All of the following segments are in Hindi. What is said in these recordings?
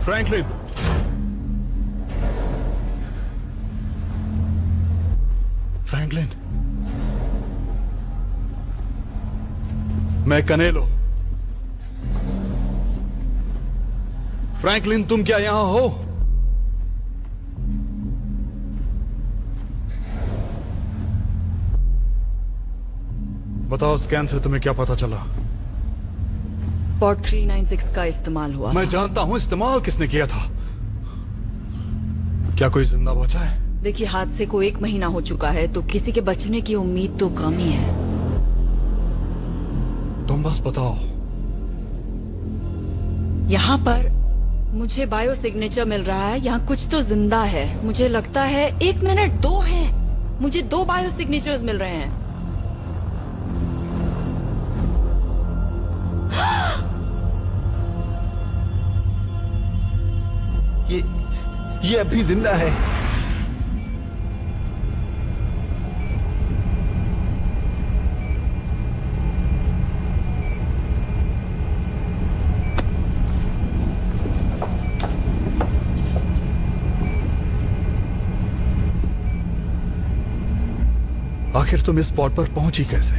फ्रैंकलिन, फ्रैंकलिन, मैं कनेलो। फ्रैंकलिन, तुम क्या यहां हो? बताओ, स्कैन से तुम्हें क्या पता चला? पॉट 396 का इस्तेमाल हुआ। मैं जानता हूं इस्तेमाल किसने किया था। क्या कोई जिंदा बचा है? देखिए, हादसे को 1 महीना हो चुका है, तो किसी के बचने की उम्मीद तो कम ही है। तुम बस बताओ। यहाँ पर मुझे बायो सिग्नेचर मिल रहा है, यहाँ कुछ तो जिंदा है। मुझे लगता है 1 मिनट 2 हैं। मुझे 2 बायो सिग्नेचर्स मिल रहे हैं। ये अभी जिंदा है। आखिर तुम इस स्पॉट पर पहुंची कैसे?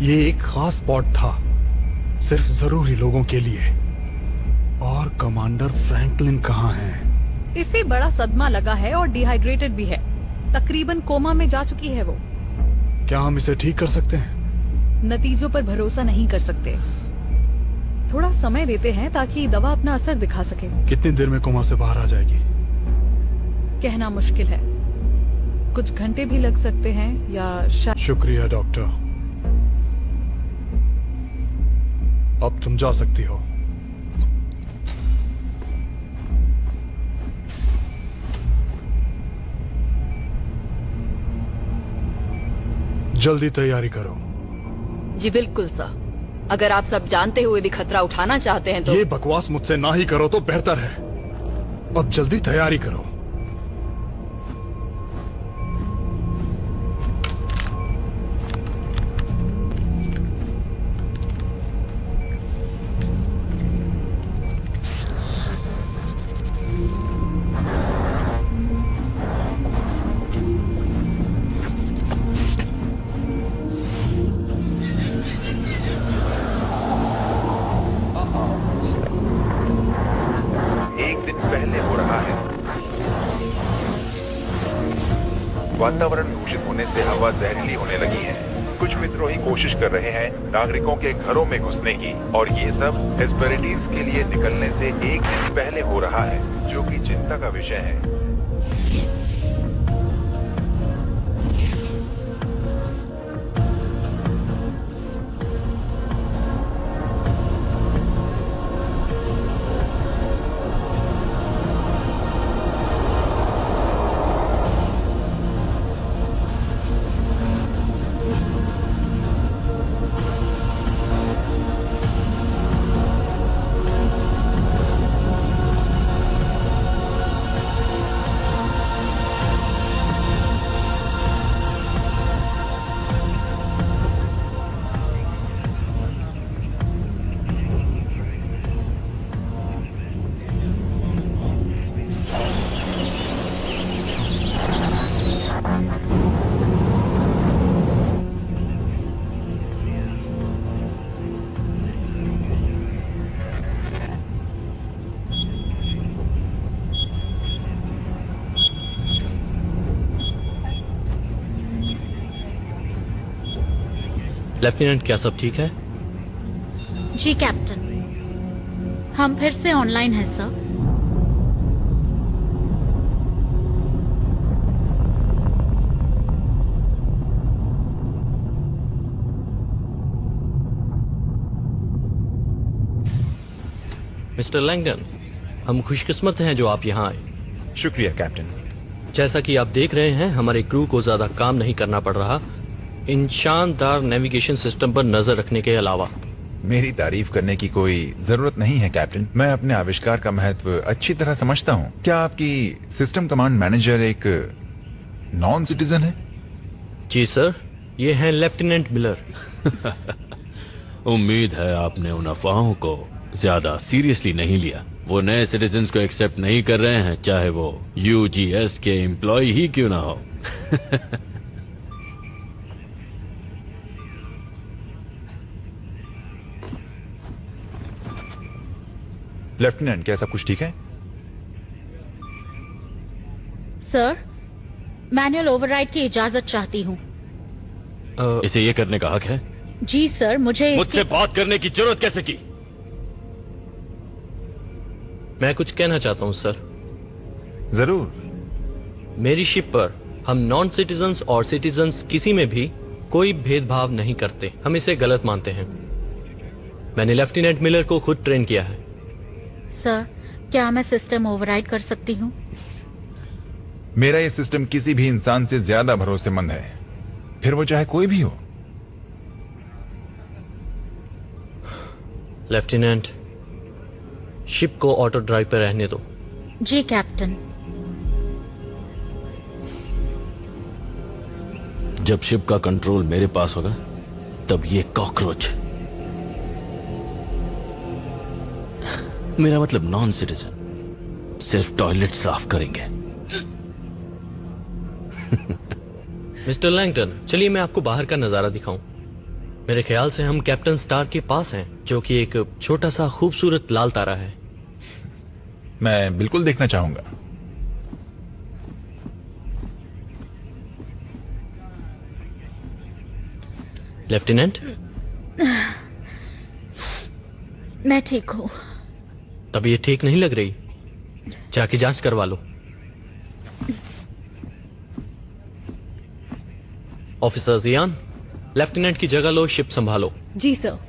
ये एक खास स्पॉट था, सिर्फ जरूरी लोगों के लिए। और कमांडर फ्रैंकलिन कहाँ हैं? इसे बड़ा सदमा लगा है और डिहाइड्रेटेड भी है। तकरीबन कोमा में जा चुकी है वो। क्या हम इसे ठीक कर सकते हैं? नतीजों पर भरोसा नहीं कर सकते। थोड़ा समय देते हैं ताकि दवा अपना असर दिखा सके। कितनी देर में कोमा से बाहर आ जाएगी? कहना मुश्किल है। कुछ घंटे भी लग सकते हैं या शायद। शुक्रिया डॉक्टर, अब तुम जा सकती हो। जल्दी तैयारी करो। जी बिल्कुल सर। अगर आप सब जानते हुए भी खतरा उठाना चाहते हैं तो। ये बकवास मुझसे ना ही करो तो बेहतर है। अब जल्दी तैयारी करो। वातावरण दूषित होने से हवा जहरीली होने लगी है। कुछ विद्रोही कोशिश कर रहे हैं नागरिकों के घरों में घुसने की, और ये सब हेस्पेरिटीज के लिए निकलने से 1 दिन पहले हो रहा है, जो कि चिंता का विषय है। लेफ्टिनेंट, क्या सब ठीक है? जी कैप्टन, हम फिर से ऑनलाइन हैं सर। मिस्टर लैंगडन, हम खुशकिस्मत हैं जो आप यहाँ आए। शुक्रिया कैप्टन। जैसा कि आप देख रहे हैं, हमारे क्रू को ज्यादा काम नहीं करना पड़ रहा इन शानदार नेविगेशन सिस्टम पर नजर रखने के अलावा। मेरी तारीफ करने की कोई जरूरत नहीं है कैप्टन। मैं अपने आविष्कार का महत्व अच्छी तरह समझता हूँ। क्या आपकी सिस्टम कमांड मैनेजर एक नॉन सिटीजन है? जी सर, ये हैं लेफ्टिनेंट मिलर। उम्मीद है आपने उन अफवाहों को ज्यादा सीरियसली नहीं लिया। वो नए सिटीजन्स को एक्सेप्ट नहीं कर रहे हैं, चाहे वो यूजीएस के एम्प्लॉय ही क्यों ना हो। लेफ्टिनेंट, क्या सब कुछ ठीक है? सर, मैनुअल ओवरराइड की इजाजत चाहती हूँ। इसे ये करने का हक है? जी सर, मुझे मुझसे बात करने की जरूरत कैसे की? मैं कुछ कहना चाहता हूं सर। जरूर। मेरी शिप पर हम नॉन सिटीजन्स और सिटीजन्स किसी में भी कोई भेदभाव नहीं करते। हम इसे गलत मानते हैं। मैंने लेफ्टिनेंट मिलर को खुद ट्रेन किया है। सर, क्या मैं सिस्टम ओवरराइड कर सकती हूँ? मेरा ये सिस्टम किसी भी इंसान से ज्यादा भरोसेमंद है, फिर वो चाहे कोई भी हो। लेफ्टिनेंट, शिप को ऑटो ड्राइव पर रहने दो। जी कैप्टन। जब शिप का कंट्रोल मेरे पास होगा, तब ये कॉकरोच, मेरा मतलब नॉन सिटीजन, सिर्फ टॉयलेट साफ करेंगे। मिस्टर लैंगटन, चलिए मैं आपको बाहर का नजारा दिखाऊं। मेरे ख्याल से हम कैप्टन स्टार के पास हैं, जो कि एक छोटा सा खूबसूरत लाल तारा है। मैं बिल्कुल देखना चाहूंगा। लेफ्टिनेंट, मैं ठीक हूँ। तब ये ठीक नहीं लग रही, जाके जांच करवा लो। ऑफिसर जियान, लेफ्टिनेंट की जगह लो, शिप संभालो। जी सर।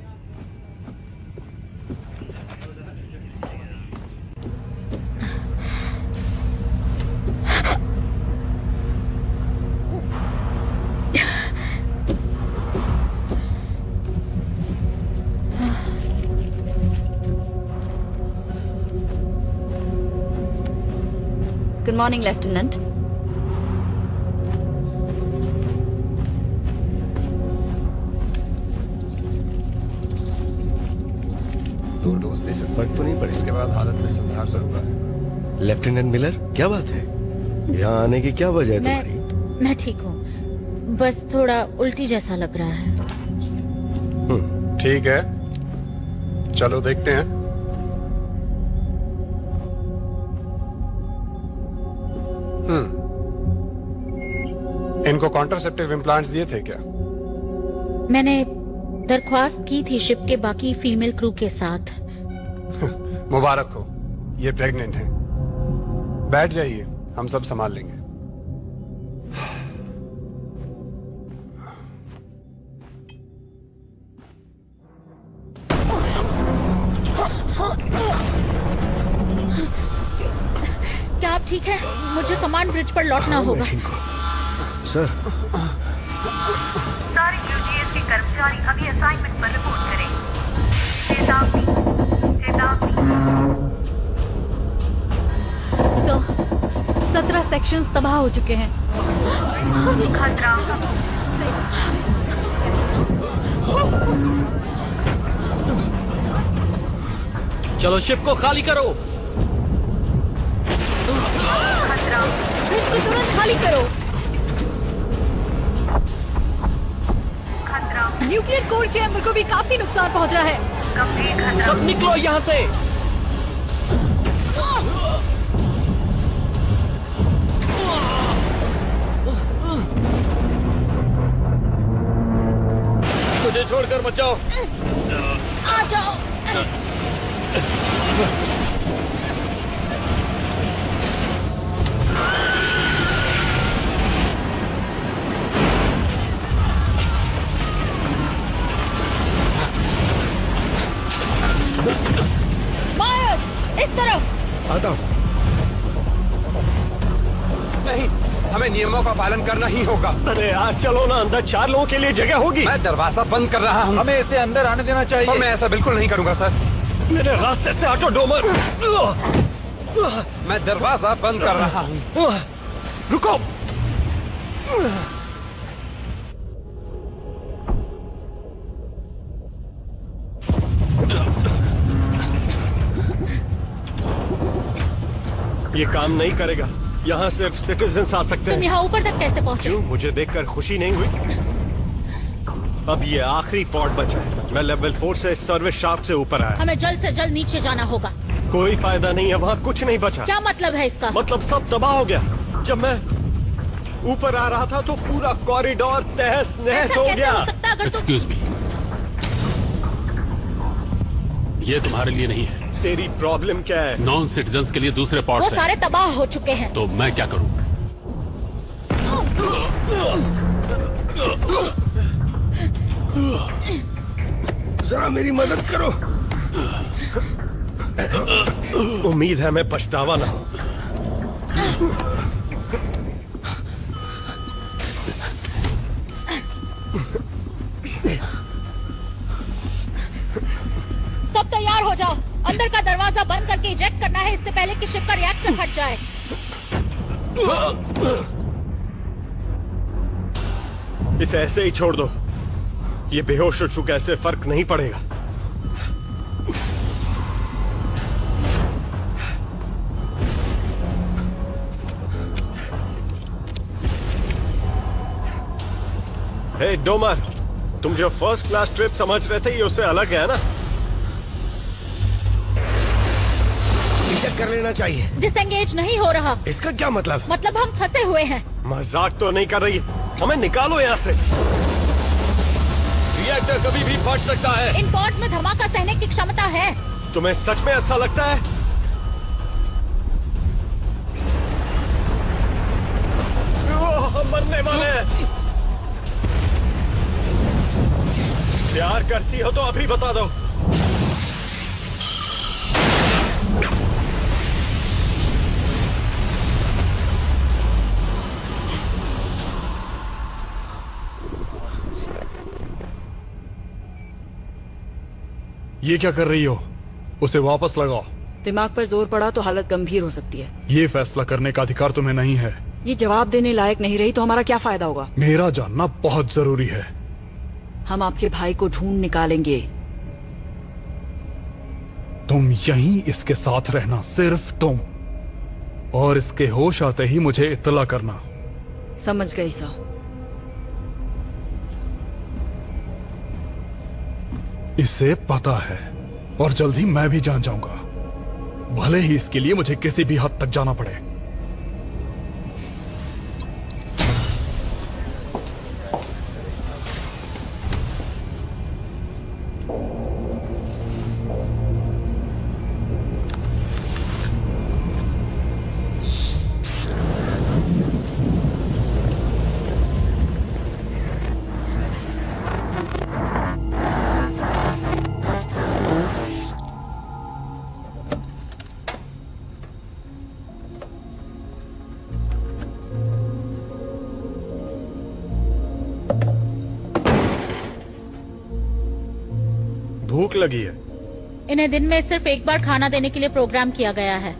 Good morning, Lieutenant. दो डोज दे सकते, फर्क तो नहीं पड़ा, इसके बाद हालत में सुधार जरूर आएगा। लेफ्टिनेंट मिलर, क्या बात है? यहाँ आने की क्या वजह है तुम्हारी? मैं ठीक हूँ, बस थोड़ा उल्टी जैसा लग रहा है। ठीक है, चलो देखते हैं। इनको कॉन्ट्रासेप्टिव इम्प्लांट्स दिए थे क्या? मैंने दरख्वास्त की थी शिप के बाकी फीमेल क्रू के साथ। मुबारक हो, ये प्रेग्नेंट हैं। बैठ जाइए, हम सब संभाल लेंगे। क्या आप ठीक है? मुझे कमांड ब्रिज पर लौटना होगा। सर, सारे यूजीएस के कर्मचारी अभी असाइनमेंट पर रिपोर्ट करें। चेतावनी, चेतावनी। 17 सेक्शंस तबाह हो चुके हैं। खतरा। चलो शिप को खाली करो। खतरा। ब्रिज को तुरंत खाली करो। न्यूक्लियर कोर चैम्बर को भी काफी नुकसान पहुंचा है। सब निकलो यहाँ से। मुझे छोड़कर मत जाओ। आ जाओ। इस तरफ आता हूं। नहीं, हमें नियमों का पालन करना ही होगा। अरे यार चलो ना, अंदर 4 लोगों के लिए जगह होगी। मैं दरवाजा बंद कर रहा हूं। हमें इसे अंदर आने देना चाहिए। और मैं ऐसा बिल्कुल नहीं करूंगा सर। मेरे रास्ते से हटो डोमर। मैं दरवाजा बंद कर रहा हूं। रुको। ये काम नहीं करेगा। यहाँ सिर्फ सिटीजन्स आ सकते तुम हैं। यहाँ ऊपर तक कैसे पहुँचे? क्यों? मुझे देखकर खुशी नहीं हुई? अब ये आखिरी पॉड बचा है। मैं लेवल 4 से सर्विस शाफ्ट से ऊपर आया। हमें जल्द से जल्द नीचे जाना होगा। कोई फायदा नहीं है, वहाँ कुछ नहीं बचा। क्या मतलब है इसका? मतलब सब तबाह हो गया। जब मैं ऊपर आ रहा था तो पूरा कॉरिडोर तहस नहस हो गया। एक्सक्यूज मी, ये तुम्हारे लिए नहीं है। तेरी प्रॉब्लम क्या है? नॉन सिटीजन्स के लिए दूसरे वो पॉड्स सारे हैं। तबाह हो चुके हैं। तो मैं क्या करूं? जरा मेरी मदद करो। उम्मीद है मैं पछतावा ना हो। सब तैयार हो जाओ। अंदर का दरवाजा बंद करके इजेक्ट करना है इससे पहले कि शिप का रिएक्टर फट जाए। इसे ऐसे ही छोड़ दो। ये बेहोश हो चुका, ऐसे फर्क नहीं पड़ेगा। हे डोमर, तुम जो फर्स्ट क्लास ट्रिप समझ रहे थे ये उससे अलग है ना? कर लेना चाहिए। डिसएंगेज नहीं हो रहा। इसका क्या मतलब? मतलब हम फंसे हुए हैं। मजाक तो नहीं कर रही? हमें निकालो यहाँ से। रिएक्टर कभी भी फट सकता है। इन पॉड्स में धमाका सहने की क्षमता है। तुम्हें सच में ऐसा लगता है? हम मरने वाले हैं। प्यार करती हो तो अभी बता दो। ये क्या कर रही हो? उसे वापस लगाओ। दिमाग पर जोर पड़ा तो हालत गंभीर हो सकती है। ये फैसला करने का अधिकार तुम्हें नहीं है। ये जवाब देने लायक नहीं रही तो हमारा क्या फायदा होगा? मेरा जानना बहुत जरूरी है। हम आपके भाई को ढूंढ निकालेंगे। तुम यहीं इसके साथ रहना, सिर्फ तुम। और इसके होश आते ही मुझे इत्तला करना। समझ गई साहब। इसे पता है और जल्द ही मैं भी जान जाऊंगा, भले ही इसके लिए मुझे किसी भी हद तक जाना पड़े। भूख लगी है। इन्हें दिन में सिर्फ एक बार खाना देने के लिए प्रोग्राम किया गया है।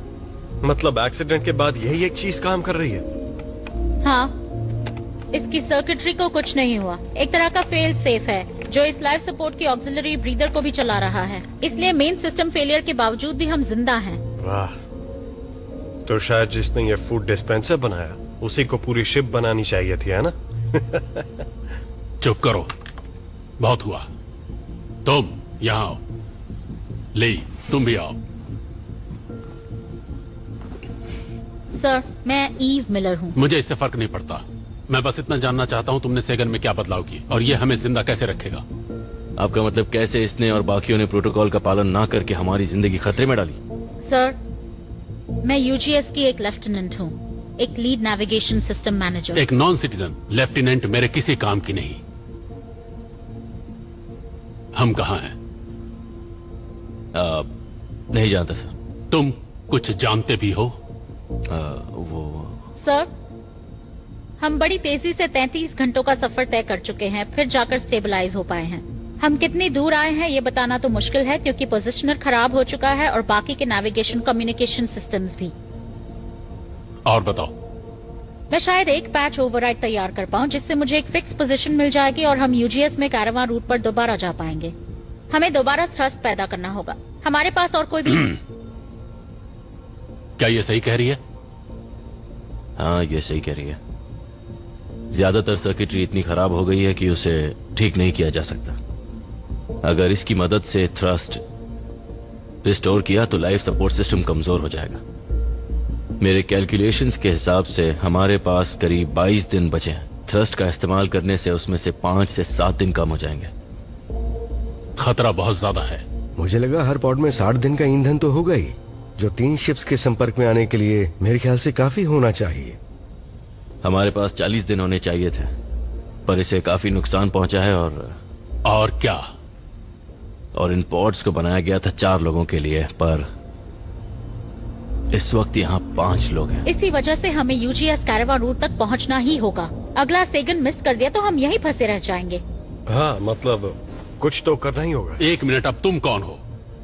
मतलब एक्सीडेंट के बाद यही एक चीज काम कर रही है? हाँ, इसकी सर्किटरी को कुछ नहीं हुआ। एक तरह का फेल सेफ है जो इस लाइफ सपोर्ट की ऑक्सिलरी ब्रीदर को भी चला रहा है। इसलिए मेन सिस्टम फेलियर के बावजूद भी हम जिंदा हैं। वाह, तो शायद जिसने ये फूड डिस्पेंसर बनाया उसी को पूरी शिप बनानी चाहिए थी, है ना? चुप करो, बहुत हुआ। तुम यहां आओ। ली, तुम भी आओ। सर, मैं ईव मिलर हूँ। मुझे इससे फर्क नहीं पड़ता। मैं बस इतना जानना चाहता हूँ तुमने सेगन में क्या बदलाव किए और ये हमें जिंदा कैसे रखेगा। आपका मतलब कैसे इसने और बाकियों ने प्रोटोकॉल का पालन ना करके हमारी जिंदगी खतरे में डाली? सर, मैं यूजीएस की एक लेफ्टिनेंट हूँ, एक लीड नेविगेशन सिस्टम मैनेजर। एक नॉन सिटीजन लेफ्टिनेंट मेरे किसी काम की नहीं। हम कहाँ हैं? नहीं जानता सर। तुम कुछ जानते भी हो? वो सर, हम बड़ी तेजी से 33 घंटों का सफर तय कर चुके हैं, फिर जाकर स्टेबलाइज हो पाए हैं। हम कितनी दूर आए हैं ये बताना तो मुश्किल है क्योंकि पोजीशनर खराब हो चुका है और बाकी के नेविगेशन कम्युनिकेशन सिस्टम्स भी। और बताओ। मैं शायद एक पैच ओवरराइड तैयार कर पाऊं जिससे मुझे एक फिक्स पोजीशन मिल जाएगी और हम यूजीएस में कैरावान रूट पर दोबारा जा पाएंगे। हमें दोबारा थ्रस्ट पैदा करना होगा। हमारे पास और कोई भी क्या ये सही कह रही है? हाँ, ये सही कह रही है। ज्यादातर सर्किटरी इतनी खराब हो गई है कि उसे ठीक नहीं किया जा सकता। अगर इसकी मदद से थ्रस्ट रिस्टोर किया तो लाइफ सपोर्ट सिस्टम कमजोर हो जाएगा। मेरे कैलकुलेशंस के हिसाब से हमारे पास करीब 22 दिन बचे हैं। थ्रस्ट का इस्तेमाल करने से उसमें से 5 से 7 दिन कम हो जाएंगे। खतरा बहुत ज्यादा है। मुझे लगा हर पॉड में 60 दिन का ईंधन तो होगा ही, जो 3 शिप्स के संपर्क में आने के लिए मेरे ख्याल से काफी होना चाहिए। हमारे पास 40 दिन होने चाहिए थे, पर इसे काफी नुकसान पहुंचा है। और क्या? और इन पॉड्स को बनाया गया था 4 लोगों के लिए, पर इस वक्त यहाँ 5 लोग हैं। इसी वजह से हमें यूजीएस कैरावान रूट तक पहुंचना ही होगा। अगला सेकंड मिस कर दिया तो हम यहीं फंसे रह जाएंगे। हाँ, मतलब कुछ तो करना ही होगा। 1 मिनट, अब तुम कौन हो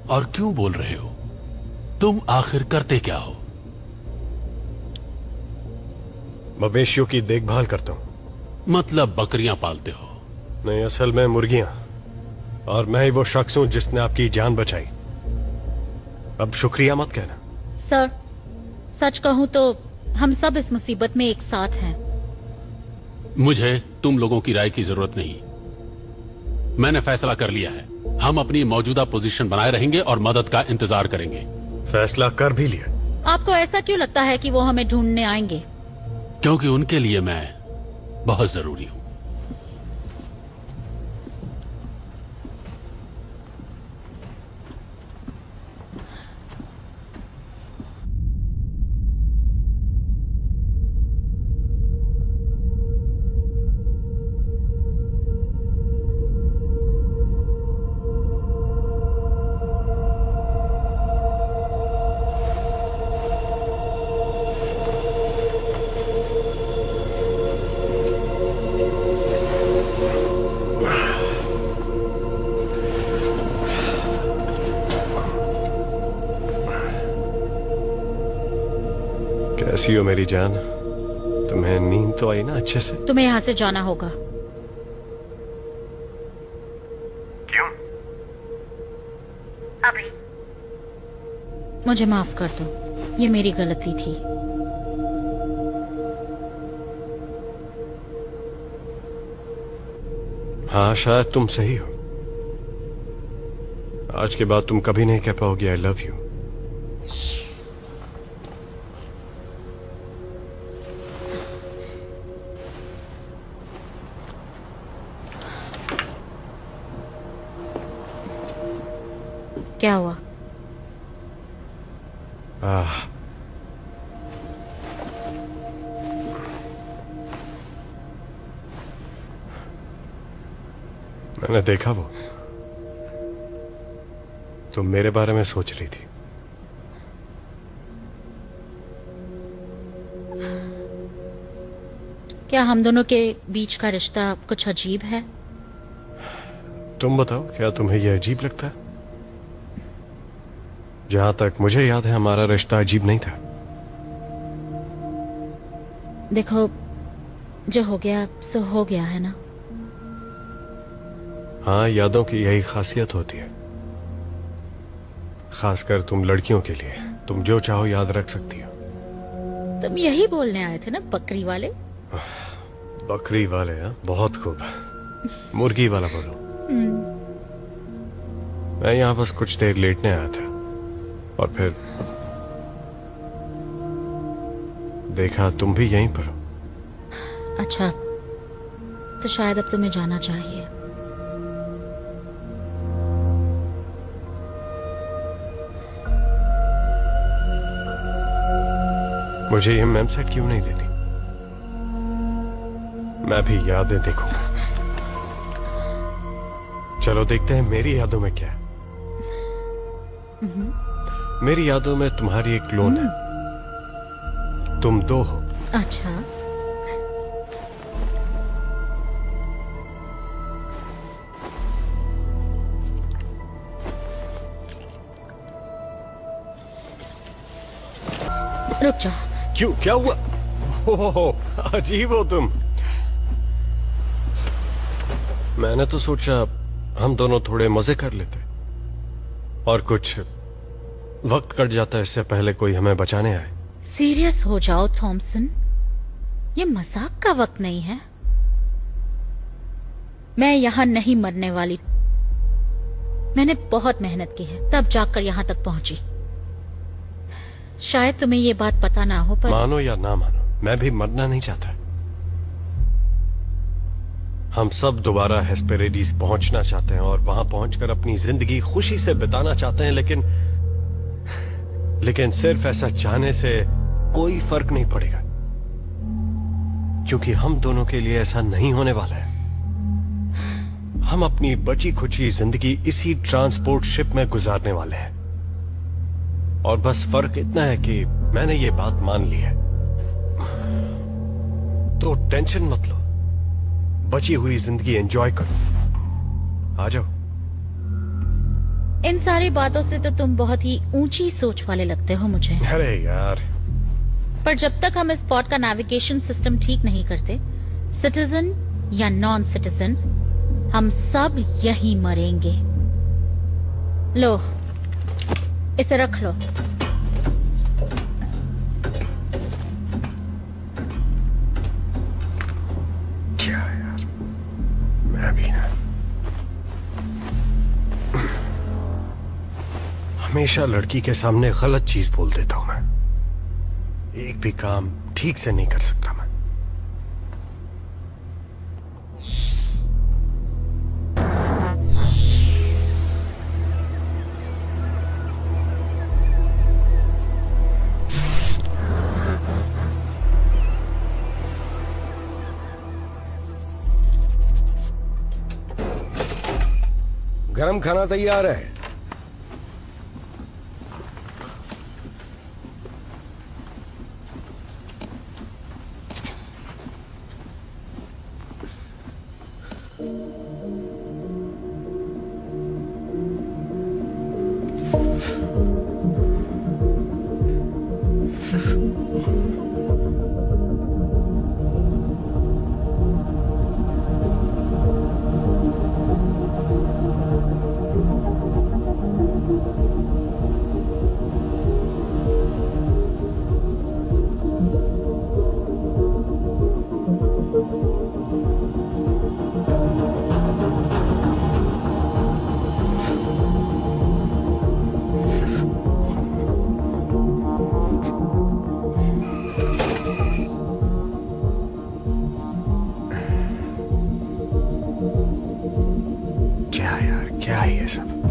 और क्यों बोल रहे हो? तुम आखिर करते क्या हो? मवेशियों की देखभाल करता हूं। मतलब बकरियां पालते हो? नहीं, असल में मुर्गियां। और मैं ही वो शख्स हूं जिसने आपकी जान बचाई। अब शुक्रिया मत कहना। सर, सच कहूं तो हम सब इस मुसीबत में एक साथ हैं। मुझे तुम लोगों की राय की जरूरत नहीं। मैंने फैसला कर लिया है। हम अपनी मौजूदा पोजीशन बनाए रहेंगे और मदद का इंतजार करेंगे। फैसला कर भी लिया। आपको ऐसा क्यों लगता है कि वो हमें ढूंढने आएंगे? क्योंकि उनके लिए मैं बहुत जरूरी हूं। कैसी हो मेरी जान? तुम्हें नींद तो आई ना अच्छे से? तुम्हें यहाँ से जाना होगा। क्यों? अभी? मुझे माफ कर दो, ये मेरी गलती थी। हाँ, शायद तुम सही हो। आज के बाद तुम कभी नहीं कह पाओगे आई लव यू। क्या हुआ? मैंने देखा वो तुम मेरे बारे में सोच रही थी। क्या हम दोनों के बीच का रिश्ता कुछ अजीब है? तुम बताओ, क्या तुम्हें यह अजीब लगता है? जहां तक मुझे याद है हमारा रिश्ता अजीब नहीं था। देखो, जो हो गया सो हो गया है ना। हाँ, यादों की यही खासियत होती है, खासकर तुम लड़कियों के लिए। तुम जो चाहो याद रख सकती हो। तुम यही बोलने आए थे ना, बकरी वाले? बकरी वाले? हाँ, बहुत खूब। मुर्गी वाला बोलो। मैं यहां बस कुछ देर लेटने आया था और फिर देखा तुम भी यहीं पर हो। अच्छा, तो शायद अब तुम्हें जाना चाहिए। मुझे ये मैम सेट क्यों नहीं देती? मैं भी यादें देखूंगा। चलो देखते हैं मेरी यादों में क्या है। मेरी यादों में तुम्हारी एक क्लोन है। तुम 2 हो। अच्छा, रुक जा। क्यों, क्या हुआ? ओहो, अजीब हो तुम। मैंने तो सोचा हम दोनों थोड़े मजे कर लेते और कुछ वक्त कट जाता है इससे पहले कोई हमें बचाने आए। सीरियस हो जाओ थॉमसन, ये मजाक का वक्त नहीं है। मैं यहां नहीं मरने वाली। मैंने बहुत मेहनत की है, तब जाकर यहां तक पहुंची। शायद तुम्हें ये बात पता ना हो, पर मानो या ना मानो, मैं भी मरना नहीं चाहता। हम सब दोबारा हेस्पेरेडिस पहुंचना चाहते हैं और वहां पहुंचकर अपनी जिंदगी खुशी से बिताना चाहते हैं, लेकिन सिर्फ ऐसा चाहने से कोई फर्क नहीं पड़ेगा, क्योंकि हम दोनों के लिए ऐसा नहीं होने वाला है। हम अपनी बची खुची जिंदगी इसी ट्रांसपोर्ट शिप में गुजारने वाले हैं, और बस फर्क इतना है कि मैंने ये बात मान ली है। तो टेंशन मत लो, बची हुई जिंदगी एंजॉय करो। आ जाओ। इन सारी बातों से तो तुम बहुत ही ऊंची सोच वाले लगते हो मुझे। अरे यार, पर जब तक हम इस स्पॉट का नेविगेशन सिस्टम ठीक नहीं करते, सिटीजन या नॉन सिटीजन, हम सब यहीं मरेंगे। लो, इसे रख लो। क्या यार, मैं भी ना हमेशा लड़की के सामने गलत चीज बोल देता हूं। मैं एक भी काम ठीक से नहीं कर सकता। मैं गरम खाना तैयार है।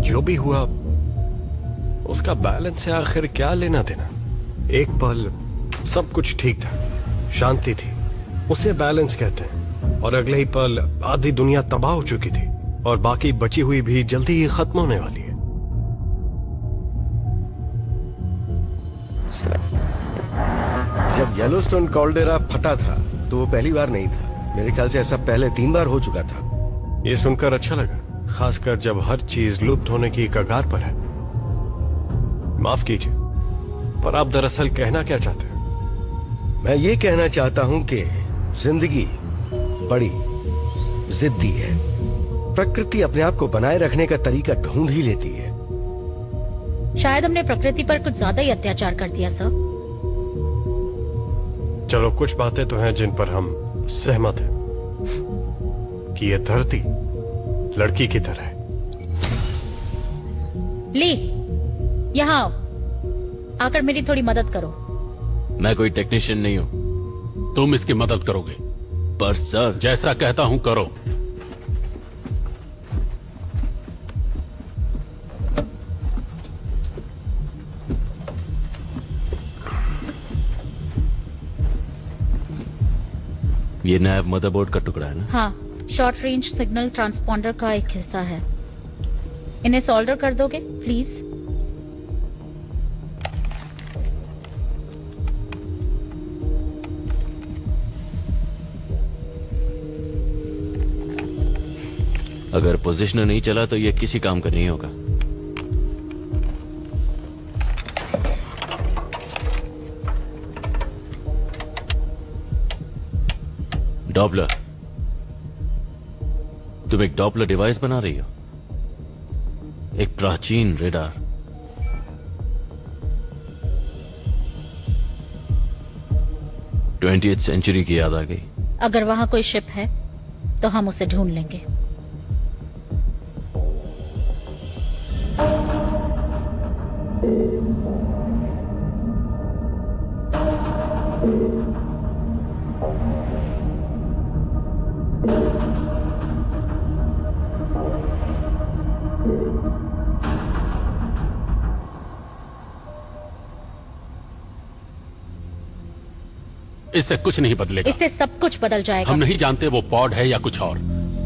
जो भी हुआ उसका बैलेंस से आखिर क्या लेना देना। एक पल सब कुछ ठीक था, शांति थी, उसे बैलेंस कहते हैं, और अगले ही पल आधी दुनिया तबाह हो चुकी थी और बाकी बची हुई भी जल्दी ही खत्म होने वाली है। जब येलोस्टोन कॉल्डेरा फटा था तो वो पहली बार नहीं था। मेरे ख्याल से ऐसा पहले 3 बार हो चुका था। ये सुनकर अच्छा लगा, खासकर जब हर चीज लुप्त होने की कगार पर है। माफ कीजिए, पर आप दरअसल कहना क्या चाहते हैं? मैं ये कहना चाहता हूं कि जिंदगी बड़ी जिद्दी है। प्रकृति अपने आप को बनाए रखने का तरीका ढूंढ ही लेती है। शायद हमने प्रकृति पर कुछ ज्यादा ही अत्याचार कर दिया सर। चलो, कुछ बातें तो हैं जिन पर हम सहमत हैं कि यह धरती लड़की की तरह है। ली, यहां आओ, आकर मेरी थोड़ी मदद करो। मैं कोई टेक्नीशियन नहीं हूं। तुम इसकी मदद करोगे? पर सर, जैसा कहता हूं करो। ये नैव मदरबोर्ड का टुकड़ा है ना? हाँ, शॉर्ट रेंज सिग्नल ट्रांसपॉन्डर का एक हिस्सा है। इन्हें सोल्डर कर दोगे प्लीज? अगर पोजिशनर नहीं चला तो ये किसी काम का नहीं होगा। डॉपलर, तुम एक डॉपलर डिवाइस बना रही हो? एक प्राचीन रेडार। 20th सेंचुरी की याद आ गई। अगर वहां कोई शिप है तो हम उसे ढूंढ लेंगे। इससे कुछ नहीं बदलेगा। इससे सब कुछ बदल जाएगा। हम नहीं जानते वो पॉड है या कुछ और।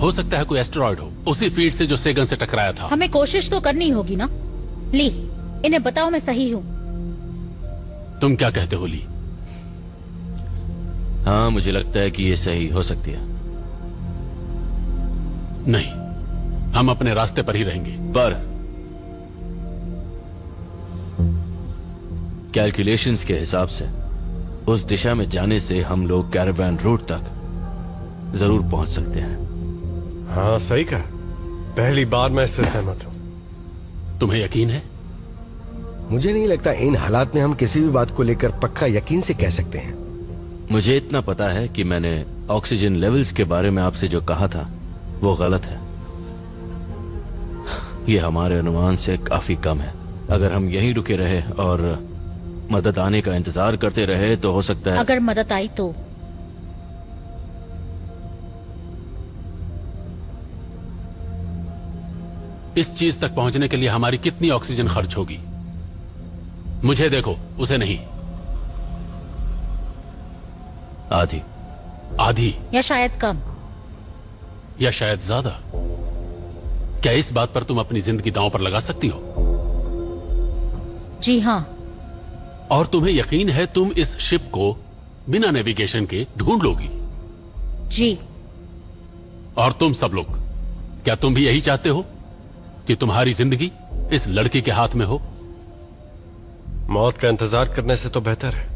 हो सकता है कोई एस्टेरॉयड हो, उसी फील्ड से जो सेगन से टकराया था। हमें कोशिश तो करनी होगी ना। ली, इन्हें बताओ मैं सही हूं। तुम क्या कहते हो ली? हाँ, मुझे लगता है कि ये सही हो सकती है। नहीं, हम अपने रास्ते पर ही रहेंगे। पर कैलकुलेशंस के हिसाब से उस दिशा में जाने से हम लोग कैरावान रूट तक जरूर पहुंच सकते हैं। हाँ, सही कहा। पहली बार मैं इससे सहमत हूं। तुम्हें यकीन है? मुझे नहीं लगता इन हालात में हम किसी भी बात को लेकर पक्का यकीन से कह सकते हैं। मुझे इतना पता है कि मैंने ऑक्सीजन लेवल्स के बारे में आपसे जो कहा था वो गलत है। ये हमारे अनुमान से काफी कम है। अगर हम यहीं रुके रहे और मदद आने का इंतजार करते रहे तो हो सकता है। अगर मदद आई तो इस चीज तक पहुंचने के लिए हमारी कितनी ऑक्सीजन खर्च होगी? मुझे देखो, उसे नहीं। आधी। आधी या शायद कम, या शायद ज्यादा। क्या इस बात पर तुम अपनी जिंदगी दांव पर लगा सकती हो? जी हां। और तुम्हें यकीन है तुम इस शिप को बिना नेविगेशन के ढूंढ लोगी? जी। और तुम सब लोग, क्या तुम भी यही चाहते हो कि तुम्हारी जिंदगी इस लड़की के हाथ में हो? मौत का इंतजार करने से तो बेहतर है।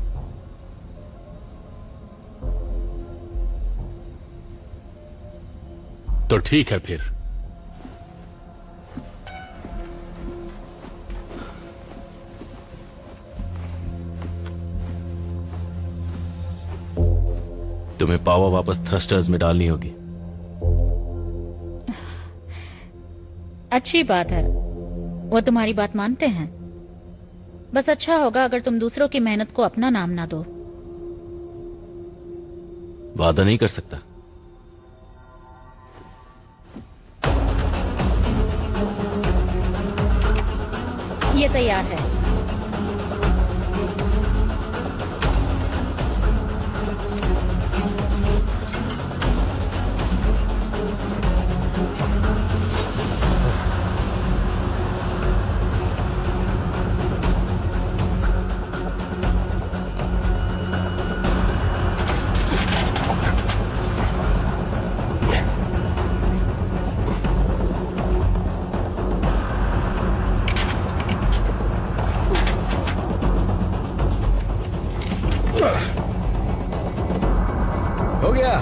तो ठीक है फिर। तुम्हें पावर वापस थ्रस्टर्स में डालनी होगी। अच्छी बात है, वो तुम्हारी बात मानते हैं। बस अच्छा होगा अगर तुम दूसरों की मेहनत को अपना नाम ना दो। वादा नहीं कर सकता। ये तैयार है। हो गया।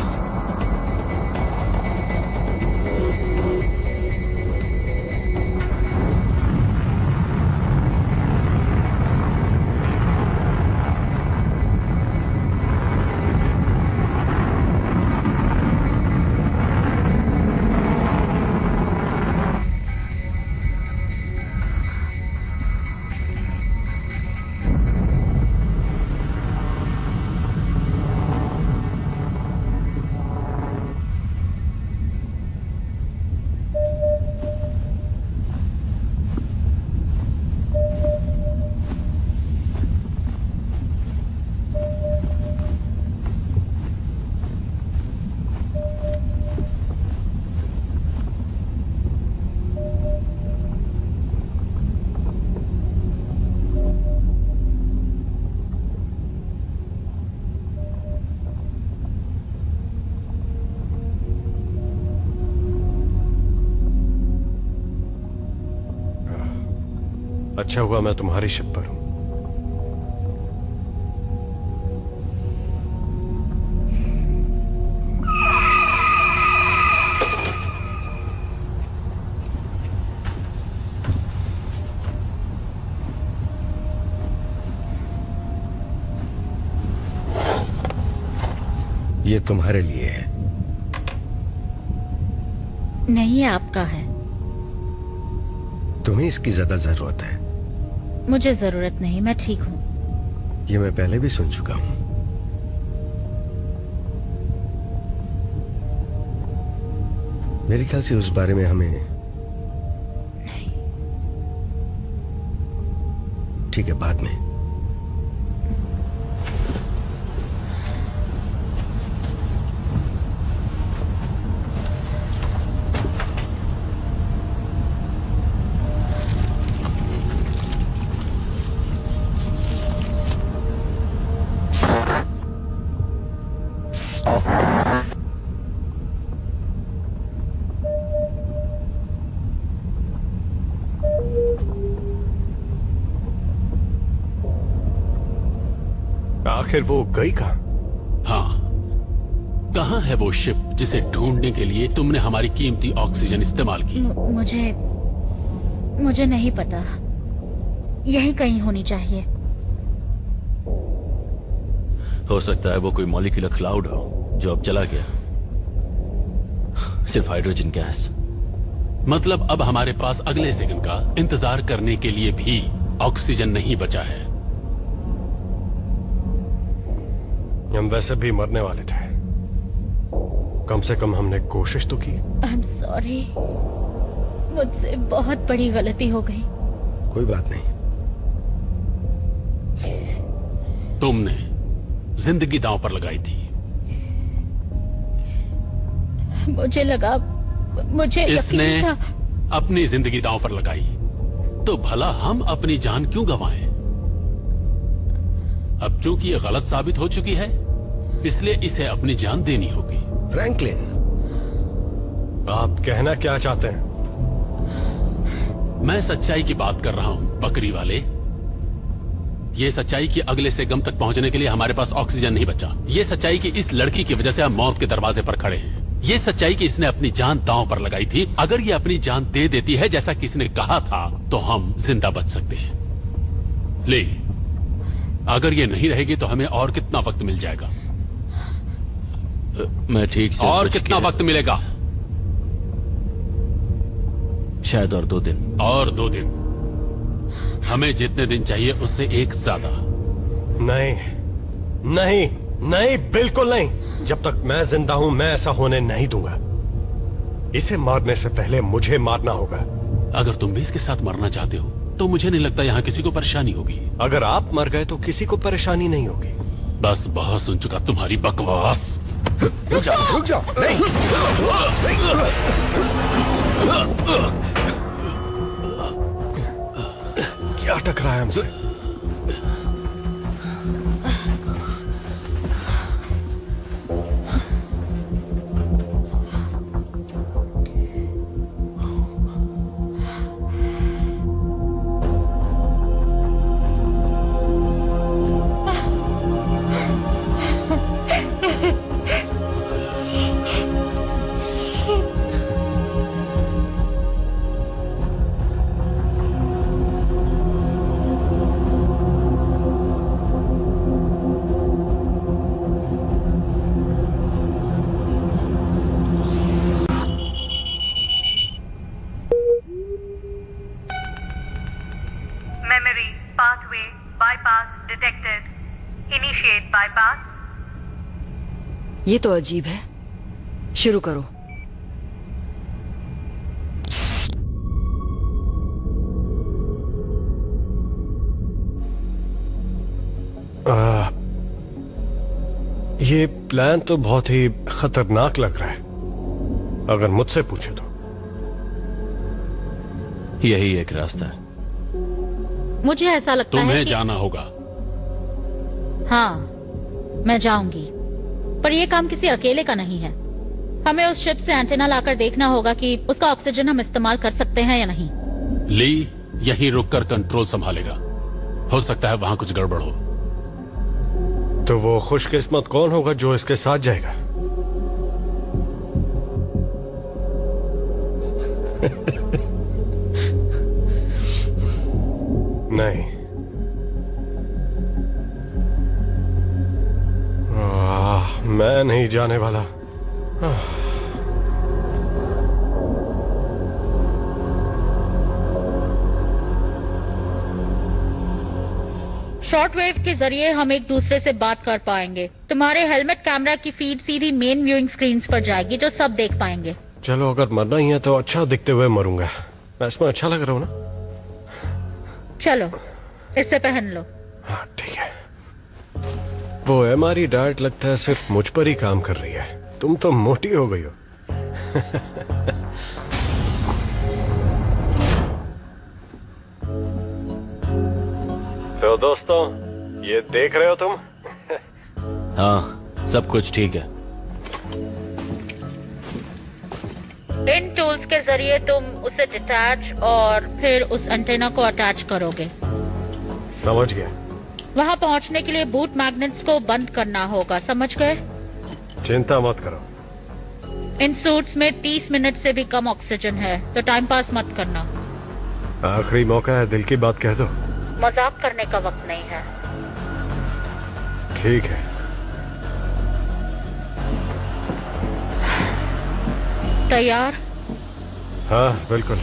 अच्छा हुआ मैं तुम्हारी शिप पर हूं। ये तुम्हारे लिए है। नहीं, ये आपका है। तुम्हें इसकी ज्यादा जरूरत है। मुझे जरूरत नहीं, मैं ठीक हूं। ये मैं पहले भी सुन चुका हूं। मेरे ख्याल से उस बारे में हमें नहीं। ठीक है, बाद में। आखिर वो गई कहां? हाँ, कहां है वो शिप जिसे ढूंढने के लिए तुमने हमारी कीमती ऑक्सीजन इस्तेमाल की? मुझे नहीं पता। यहीं कहीं होनी चाहिए। हो सकता है वो कोई मॉलिक्यूलर क्लाउड हो जो अब चला गया। सिर्फ हाइड्रोजन गैस। मतलब अब हमारे पास अगले सेकंड का इंतजार करने के लिए भी ऑक्सीजन नहीं बचा है। हम वैसे भी मरने वाले थे। कम से कम हमने कोशिश तो की। आई एम सॉरी, मुझसे बहुत बड़ी गलती हो गई। कोई बात नहीं। तुमने जिंदगी दांव पर लगाई थी। मुझे लगा, मुझे इसने यकीन था। अपनी जिंदगी दांव पर लगाई तो भला हम अपनी जान क्यों गंवाएं? अब चूंकि ये गलत साबित हो चुकी है, इसलिए इसे अपनी जान देनी होगी। फ्रैंकलिन, आप कहना क्या चाहते हैं? मैं सच्चाई की बात कर रहा हूं, बकरी वाले। ये सच्चाई कि अगले से गम तक पहुंचने के लिए हमारे पास ऑक्सीजन नहीं बचा। ये सच्चाई कि इस लड़की की वजह से हम मौत के दरवाजे पर खड़े हैं। ये सच्चाई कि इसने अपनी जान दांव पर लगाई थी। अगर ये अपनी जान दे देती है जैसा किसी ने कहा था, तो हम जिंदा बच सकते हैं। ले, अगर ये नहीं रहेगी तो हमें और कितना वक्त मिल जाएगा? मैं ठीक से और कितना वक्त मिलेगा? शायद और 2 दिन। और 2 दिन? हमें जितने दिन चाहिए उससे एक ज्यादा। नहीं, नहीं, नहीं, बिल्कुल नहीं। जब तक मैं जिंदा हूं, मैं ऐसा होने नहीं दूंगा। इसे मारने से पहले मुझे मारना होगा। अगर तुम भी इसके साथ मरना चाहते हो तो मुझे नहीं लगता यहां किसी को परेशानी होगी। अगर आप मर गए तो किसी को परेशानी नहीं होगी। बस बहुत सुन चुका तुम्हारी बकवास। रुक जाओ, रुक जाओ। नहीं। क्या टकराया है हमसे? Memory pathway bypass detected. Initiate bypass. ये तो अजीब है। शुरू करो। ये प्लान तो बहुत ही खतरनाक लग रहा है, अगर मुझसे पूछे तो। यही एक रास्ता है। मुझे ऐसा लगता है तुम्हें कि... जाना होगा। हाँ, मैं जाऊंगी, पर यह काम किसी अकेले का नहीं है। हमें उस शिप से एंटेना लाकर देखना होगा कि उसका ऑक्सीजन हम इस्तेमाल कर सकते हैं या नहीं। ली यहीं रुककर कंट्रोल संभालेगा। हो सकता है वहां कुछ गड़बड़ हो। तो वो खुशकिस्मत कौन होगा जो इसके साथ जाएगा? नहीं, मैं नहीं जाने वाला। शॉर्टवेव के जरिए हम एक दूसरे से बात कर पाएंगे। तुम्हारे हेलमेट कैमरा की फीड सीधी मेन व्यूइंग स्क्रीन्स पर जाएगी, जो सब देख पाएंगे। चलो, अगर मरना ही है तो अच्छा दिखते हुए मरूंगा। मैं इसमें अच्छा लग रहा हूं ना? चलो, इसे पहन लो। हाँ ठीक है। वो हमारी डाइट लगता है सिर्फ मुझ पर ही काम कर रही है। तुम तो मोटी हो गई हो। तो दोस्तों, ये देख रहे हो तुम? हाँ, सब कुछ ठीक है। इन टूल्स के जरिए तुम उसे डिटैच और फिर उस एंटेना को अटैच करोगे। समझ गया। वहां पहुंचने के लिए बूट मैग्नेट्स को बंद करना होगा, समझ गए? चिंता मत करो। इन सूट्स में 30 मिनट से भी कम ऑक्सीजन है, तो टाइम पास मत करना। आखिरी मौका है, दिल की बात कह दो। मजाक करने का वक्त नहीं है। ठीक है। तैयार? हाँ, बिल्कुल।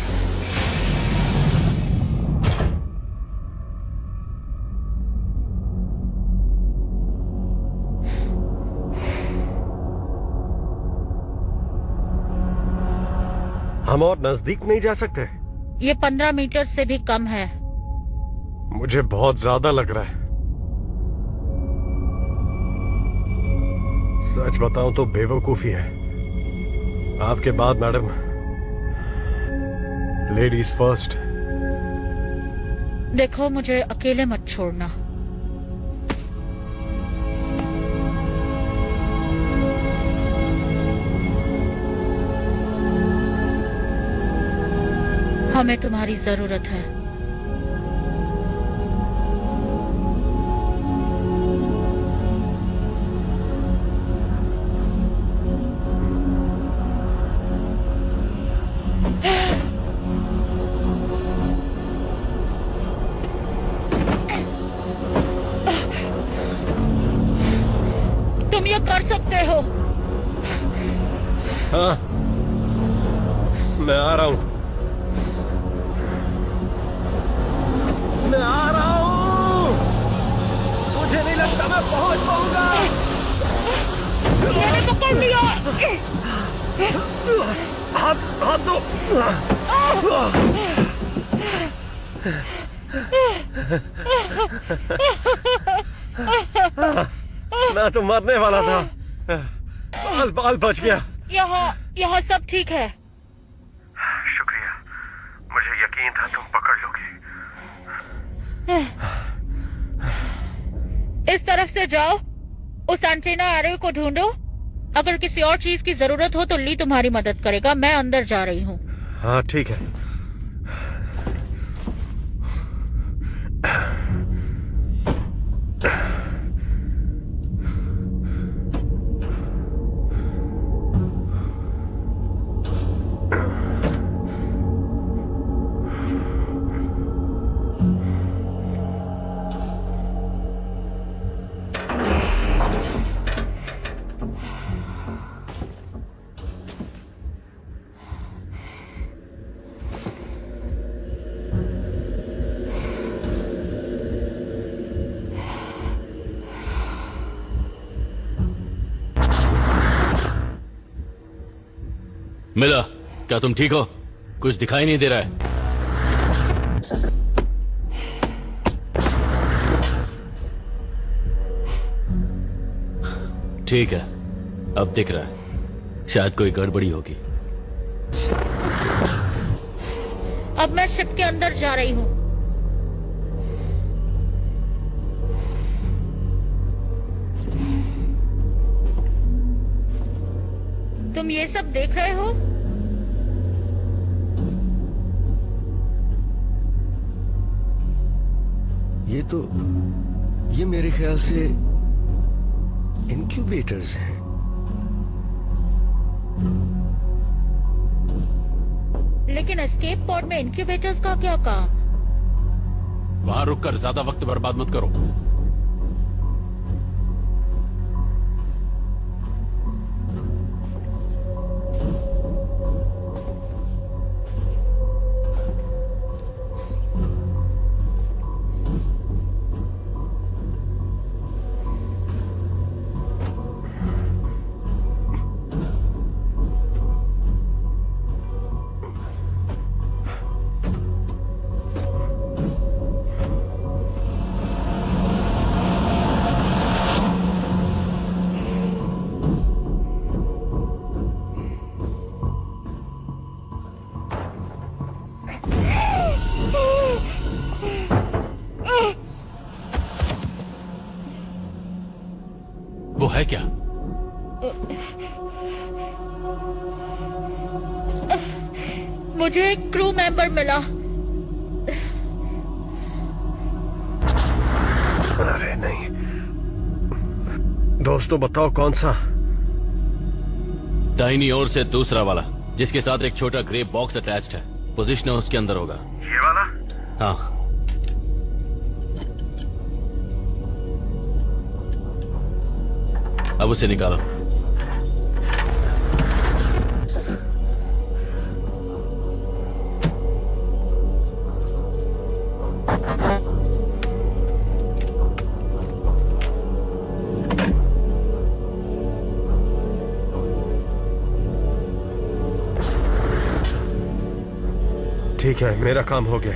हम और नजदीक नहीं जा सकते? ये 15 मीटर से भी कम है। मुझे बहुत ज्यादा लग रहा है। सच बताऊं तो बेवकूफी है। आपके बाद मैडम। Ladies first. देखो, मुझे अकेले मत छोड़ना। हमें तुम्हारी जरूरत है। तुम ये कर सकते हो। हाँ, मैं आ रहा हूं। मैं आ रहा हूं। मुझे नहीं लगता मैं पहुंच पाऊंगा। मैंने पकड़ लिया। हाथ दो। मैं तो मरने वाला था। बाल बच गया। यहाँ सब ठीक है। शुक्रिया, मुझे यकीन था तुम पकड़ लोगे। इस तरफ से जाओ, उस एंटेना एरे को ढूंढो। अगर किसी और चीज की जरूरत हो तो ली तुम्हारी मदद करेगा। मैं अंदर जा रही हूँ। हाँ ठीक है। मिला, क्या तुम ठीक हो? कुछ दिखाई नहीं दे रहा है। ठीक है, अब दिख रहा है। शायद कोई गड़बड़ी होगी। अब मैं शिप के अंदर जा रही हूँ। तुम ये सब देख रहे हो? ये मेरे ख्याल से इनक्यूबेटर्स हैं। लेकिन एस्केप पॉड में इनक्यूबेटर्स का क्या काम? वहां रुककर ज्यादा वक्त बर्बाद मत करो। है क्या? मुझे एक क्रू मेंबर मिला। अरे नहीं दोस्तों, बताओ कौन सा? दाहिनी ओर से दूसरा वाला, जिसके साथ एक छोटा ग्रे बॉक्स अटैच्ड है। पोजीशन उसके अंदर होगा। ये वाला? हाँ। अब उसे निकालो। ठीक है, मेरा काम हो गया।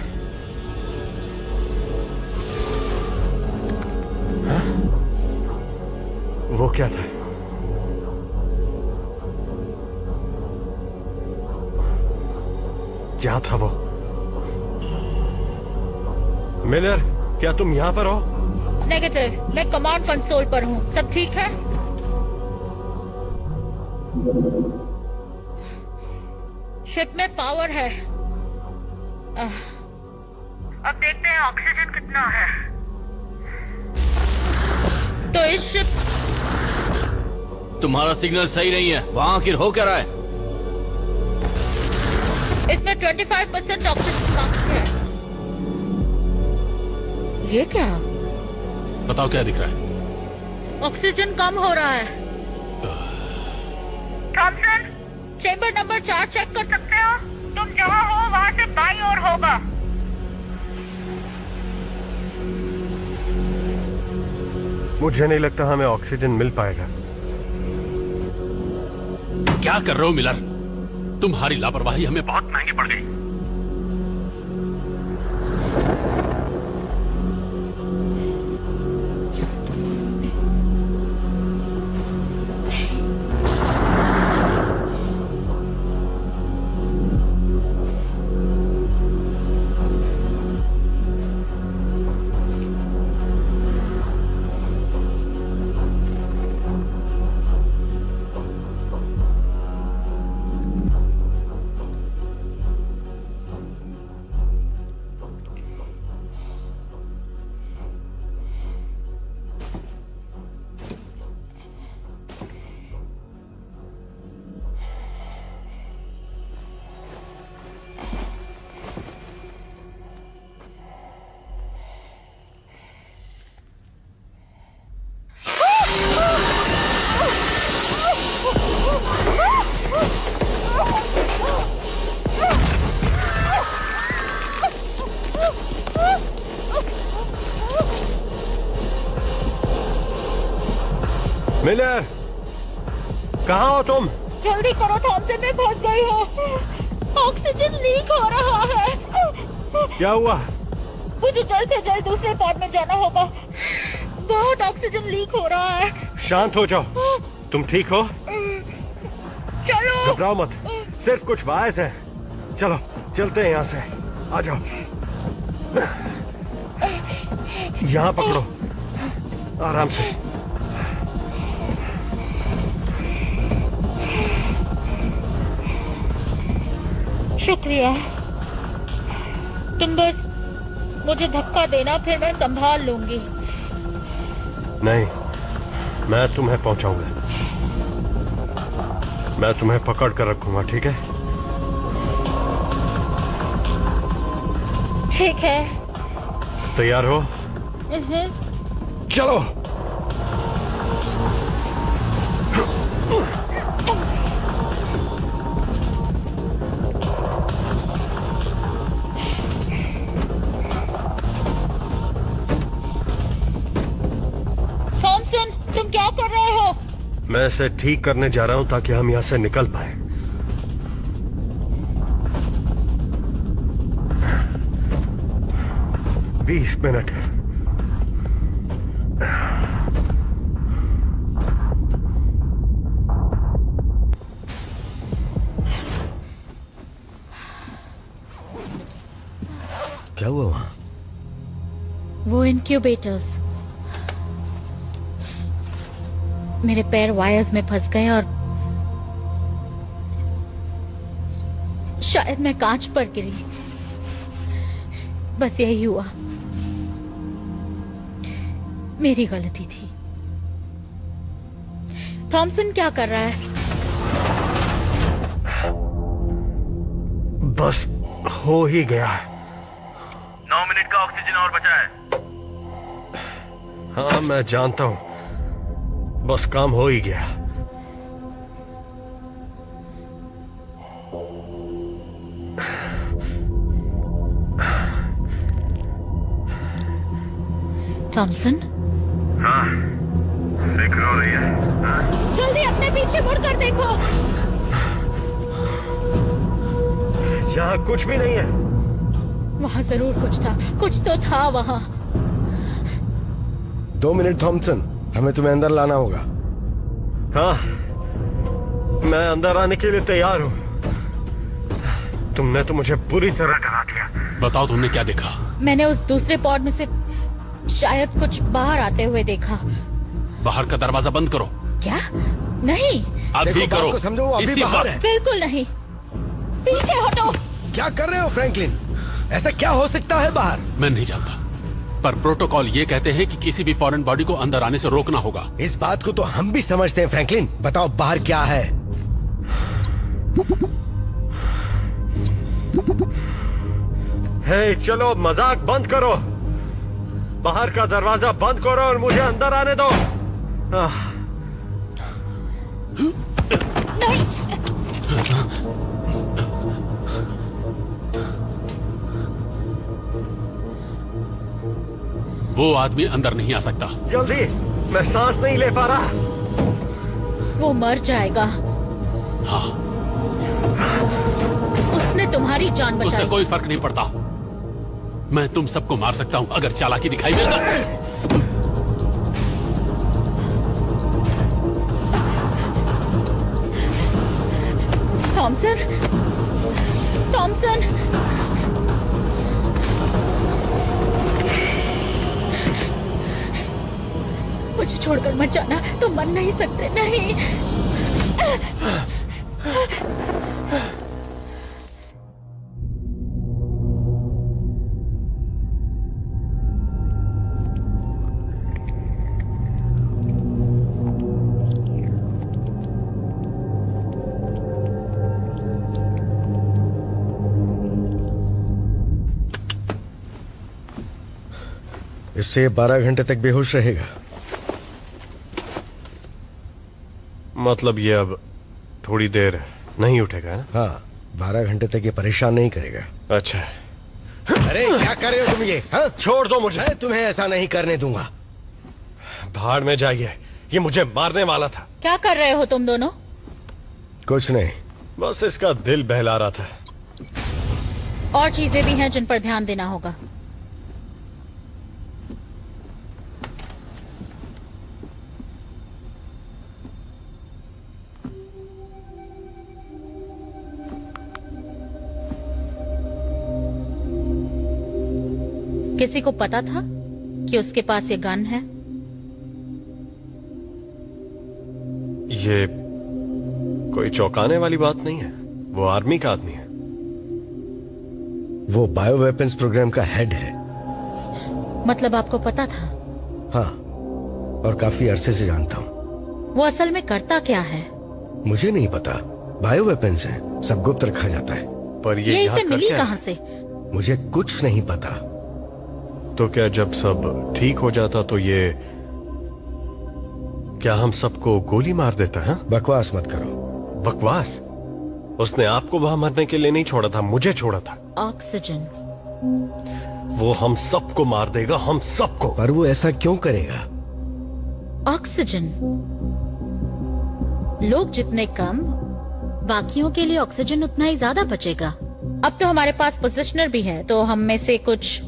हाँ? वो क्या था? क्या था वो? मिलर, क्या तुम यहां पर हो? नेगेटिव, मैं कमांड कंसोल पर हूँ। सब ठीक है? शिप में पावर है। अब देखते हैं ऑक्सीजन कितना है। तो इस शिप... तुम्हारा सिग्नल सही नहीं है। वहां आखिर हो क्या रहा है? इसमें 25% ऑक्सीजन कम है। ये क्या? बताओ क्या दिख रहा है? ऑक्सीजन कम हो रहा है। थॉमसन, चेंबर नंबर 4 चेक कर सकते हो? तुम जहाँ हो वहाँ से बाईं ओर होगा। मुझे नहीं लगता हमें ऑक्सीजन मिल पाएगा। क्या कर रहे हो मिलर? तुम्हारी लापरवाही हमें बहुत महंगी पड़ गई। मिलर, कहाँ हो तुम? जल्दी करो थॉमसन, मैं फंस गई हूँ। ऑक्सीजन लीक हो रहा है। क्या हुआ? मुझे जल्द से जल्द दूसरे पॉड में जाना होगा। बहुत ऑक्सीजन लीक हो रहा है। शांत हो जाओ। तुम ठीक हो? चलो। घबराओ मत, सिर्फ कुछ वायर्स हैं। चलो चलते हैं यहाँ से। आ जाओ। यहाँ पकड़ो, आराम से। शुक्रिया। तुम बस मुझे धक्का देना, फिर मैं संभाल लूंगी। नहीं, मैं तुम्हें पहुंचाऊंगा। मैं तुम्हें पकड़ कर रखूंगा, ठीक है? ठीक है। तैयार हो? चलो। थॉमसन, तुम क्या कर रहे हो? मैं इसे ठीक करने जा रहा हूं ताकि हम यहां से निकल पाए। बीस मिनट। क्या हुआ वहां? वो इनक्यूबेटर्स। मेरे पैर वायर्स में फंस गए और शायद मैं कांच पर गिरी। बस यही हुआ। मेरी गलती थी। थॉमसन क्या कर रहा है? बस हो ही गया। 9 मिनट का ऑक्सीजन और बचा है। हाँ मैं जानता हूं, बस काम हो ही गया। थॉमसन? हाँ, फिक्र हो रही है। हाँ? जल्दी अपने पीछे मुड़कर देखो। यहाँ कुछ भी नहीं है। वहां जरूर कुछ था, कुछ तो था वहां। 2 मिनट थॉमसन, हमें तुम्हें अंदर लाना होगा। हाँ, मैं अंदर आने के लिए तैयार हूं। तुमने तो मुझे बुरी तरह डरा दिया। बताओ तुमने क्या देखा? मैंने उस दूसरे पॉड में से शायद कुछ बाहर आते हुए देखा। बाहर का दरवाजा बंद करो। क्या? नहीं। अभी करो। समझो वो अभी बाहर है। बिल्कुल नहीं। पीछे हटो। क्या कर रहे हो फ्रैंकलिन? ऐसा क्या हो सकता है बाहर? मैं नहीं जानता, पर प्रोटोकॉल ये कहते हैं कि किसी भी फॉरेन बॉडी को अंदर आने से रोकना होगा। इस बात को तो हम भी समझते हैं फ्रैंकलिन। बताओ बाहर क्या है? हे, चलो मजाक बंद करो। बाहर का दरवाजा बंद करो और मुझे अंदर आने दो। नहीं। वो आदमी अंदर नहीं आ सकता। जल्दी, मैं सांस नहीं ले पा रहा। वो मर जाएगा। हाँ, उसने तुम्हारी जान बचाई। उससे कोई फर्क नहीं पड़ता। मैं तुम सबको मार सकता हूं अगर चालाकी दिखाई दे तो। थॉमसन, थॉमसन, मुझे छोड़कर मत जाना। तुम मर नहीं सकते। नहीं। इससे 12 घंटे तक बेहोश रहेगा। मतलब ये अब थोड़ी देर नहीं उठेगा ना? हाँ, 12 घंटे तक ये परेशान नहीं करेगा। अच्छा। अरे क्या कर रहे हो तुम ये? हाँ? छोड़ दो मुझे। मैं तुम्हें ऐसा नहीं करने दूंगा। भाड़ में जाइए, ये मुझे मारने वाला था। क्या कर रहे हो तुम दोनों? कुछ नहीं, बस इसका दिल बहला रहा था। और चीजें भी हैं जिन पर ध्यान देना होगा। किसी को पता था कि उसके पास ये गन है? ये कोई चौंकाने वाली बात नहीं है। वो आर्मी का आदमी है। वो बायो वेपन्स प्रोग्राम का हेड है। मतलब आपको पता था? हाँ, और काफी अरसे से जानता हूं। वो असल में करता क्या है? मुझे नहीं पता। बायो वेपन्स है, सब गुप्त रखा जाता है। पर ये इसे मिली कहां से? मुझे कुछ नहीं पता। तो क्या जब सब ठीक हो जाता तो ये क्या हम सबको गोली मार देता है? बकवास मत करो। बकवास? उसने आपको वहां मरने के लिए नहीं छोड़ा था, मुझे छोड़ा था। ऑक्सीजन। वो हम सबको मार देगा, हम सबको। पर वो ऐसा क्यों करेगा? ऑक्सीजन। लोग जितने कम, बाकियों के लिए ऑक्सीजन उतना ही ज्यादा बचेगा। अब तो हमारे पास पोजिशनर भी है, तो हम में से कुछ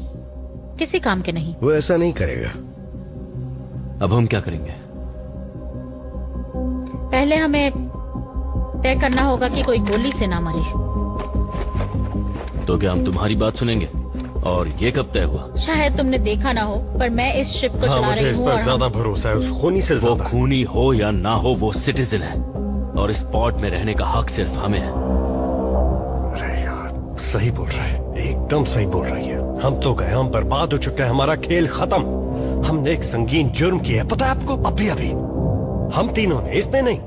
किसी काम के नहीं। वो ऐसा नहीं करेगा। अब हम क्या करेंगे? पहले हमें तय करना होगा कि कोई गोली से ना मरे। तो क्या हम तुम्हारी बात सुनेंगे और ये कब तय हुआ? शायद तुमने देखा ना हो, पर मैं इस शिप को चला मुझे रही इस हूँ। पर ज्यादा भरोसा है, उस खूनी से वो ज्यादा। खूनी हो या ना हो, वो सिटीजन है और इस पॉड में रहने का हक सिर्फ हमें है। अरे यार, सही बोल रहा है, एकदम सही बोल रही है। हम तो गए, हम बर्बाद हो चुके हैं, हमारा खेल खत्म। हमने एक संगीन जुर्म किया है, पता है आपको? अभी अभी हम तीनों ने, इसने नहीं।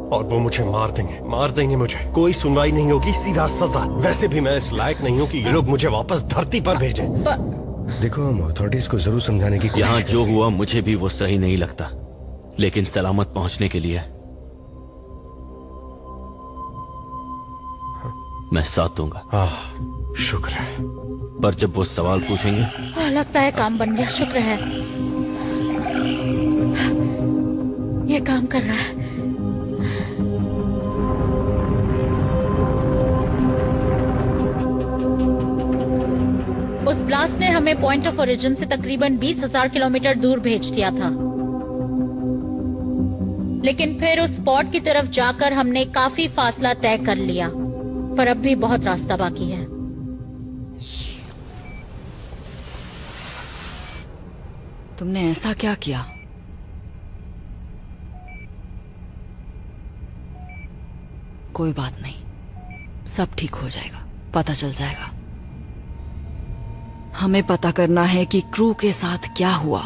और वो मुझे मार देंगे मुझे। कोई सुनवाई नहीं होगी, सीधा सजा। वैसे भी मैं इस लायक नहीं हूं कि ये लोग मुझे वापस धरती पर भेजें। देखो, हम अथॉरिटीज को जरूर समझाने की कोशिश यहाँ जो करेंगे। हुआ मुझे भी वो सही नहीं लगता, लेकिन सलामत पहुंचने के लिए मैं साथ दूंगा। शुक्र है। पर जब वो सवाल पूछेंगे, लगता है काम बन गया। शुक्र है ये काम कर रहा है। उस ब्लास्ट ने हमें पॉइंट ऑफ ओरिजिन से तकरीबन 20,000 किलोमीटर दूर भेज दिया था, लेकिन फिर उस स्पॉट की तरफ जाकर हमने काफी फासला तय कर लिया, पर अब भी बहुत रास्ता बाकी है। तुमने ऐसा क्या किया? कोई बात नहीं, सब ठीक हो जाएगा, पता चल जाएगा। हमें पता करना है कि क्रू के साथ क्या हुआ।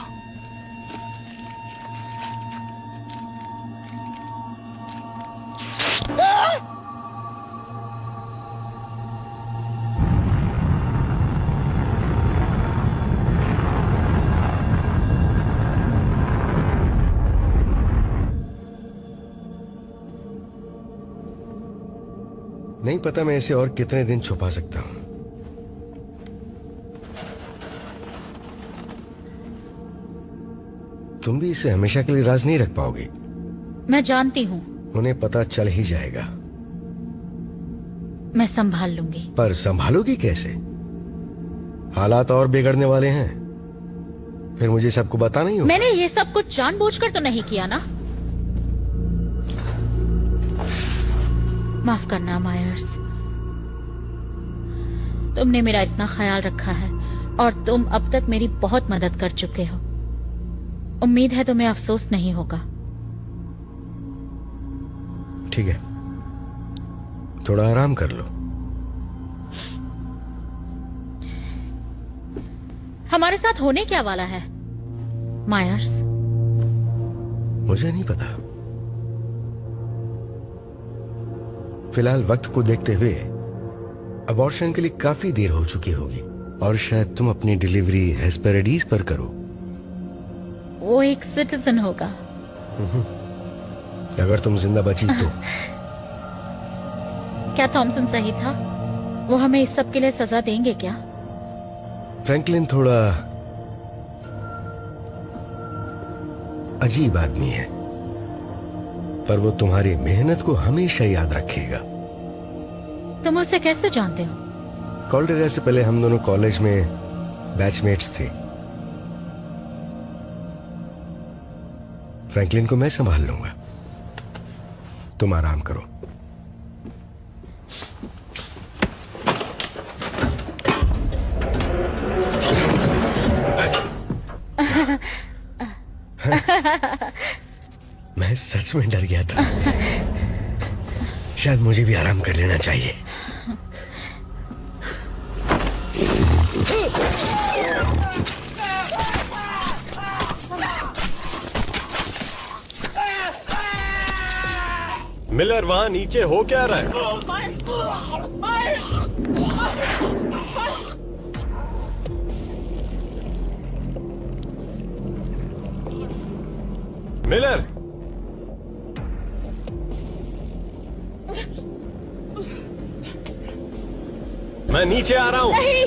नहीं पता मैं इसे और कितने दिन छुपा सकता हूं। तुम भी इसे हमेशा के लिए राज नहीं रख पाओगी। मैं जानती हूँ, उन्हें पता चल ही जाएगा। मैं संभाल लूंगी। पर संभालोगी कैसे? हालात और बिगड़ने वाले हैं, फिर मुझे सबको बताना ही होगा। मैंने ये सब कुछ जानबूझकर तो नहीं किया ना। माफ करना मायर्स, तुमने मेरा इतना ख्याल रखा है और तुम अब तक मेरी बहुत मदद कर चुके हो। उम्मीद है तुम्हें अफसोस नहीं होगा। ठीक है, थोड़ा आराम कर लो। हमारे साथ होने क्या वाला है मायर्स? मुझे नहीं पता। फिलहाल वक्त को देखते हुए अबॉर्शन के लिए काफी देर हो चुकी होगी और शायद तुम अपनी डिलीवरी हेस्पेरिडीज पर करो। वो एक सिटीजन होगा। अगर तुम जिंदा बची तो। क्या थॉमसन सही था? वो हमें इस सब के लिए सजा देंगे क्या? फ्रैंकलिन थोड़ा अजीब आदमी है, पर वो तुम्हारी मेहनत को हमेशा याद रखेगा। तुम उसे कैसे जानते हो? कॉल्डेरा से पहले हम दोनों कॉलेज में बैचमेट्स थे। फ्रैंकलिन को मैं संभाल लूंगा, तुम आराम करो। मैं सच में डर गया था। शायद मुझे भी आराम कर लेना चाहिए। मिलर, वहां नीचे हो क्या रहा है? मिलर, मैं नीचे आ रहा हूं। नहीं,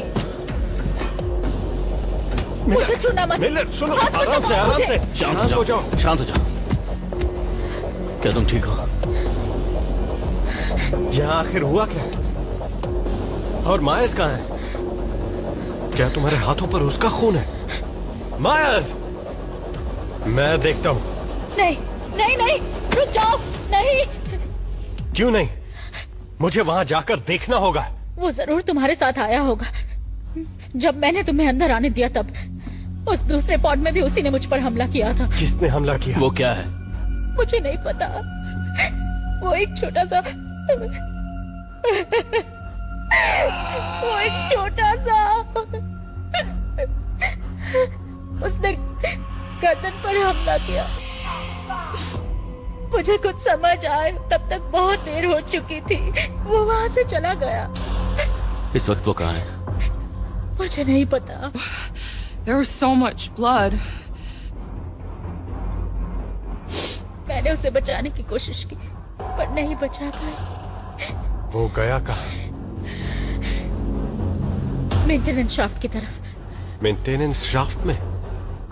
मुझे छूना मत। मिलर सुनो, हाथ मत आराम से, लगाओ आराम मुझे। से। शांत हो जाओ, शांत हो जाओ। क्या तुम ठीक हो? यहां आखिर हुआ क्या? और मायस कहां है? क्या तुम्हारे हाथों पर उसका खून है? मायस, मैं देखता हूं। नहीं नहीं नहीं, रुक जाओ। नहीं। क्यों नहीं? मुझे वहां जाकर देखना होगा। वो जरूर तुम्हारे साथ आया होगा। जब मैंने तुम्हें अंदर आने दिया तब उस दूसरे पॉड में भी उसी ने मुझ पर हमला किया था। किसने हमला किया? वो क्या है? मुझे नहीं पता। वो एक छोटा सा उसने गर्दन पर हमला किया। मुझे कुछ समझ आए तब तक बहुत देर हो चुकी थी। वो वहां से चला गया। इस वक्त वो कहाँ है? मुझे नहीं पता। There was so much blood. मैंने उसे बचाने की कोशिश की पर नहीं बचा पाई। वो गया कहाँ? मेंटेनेंस शाफ्ट की तरफ। मेंटेनेंस शाफ्ट में?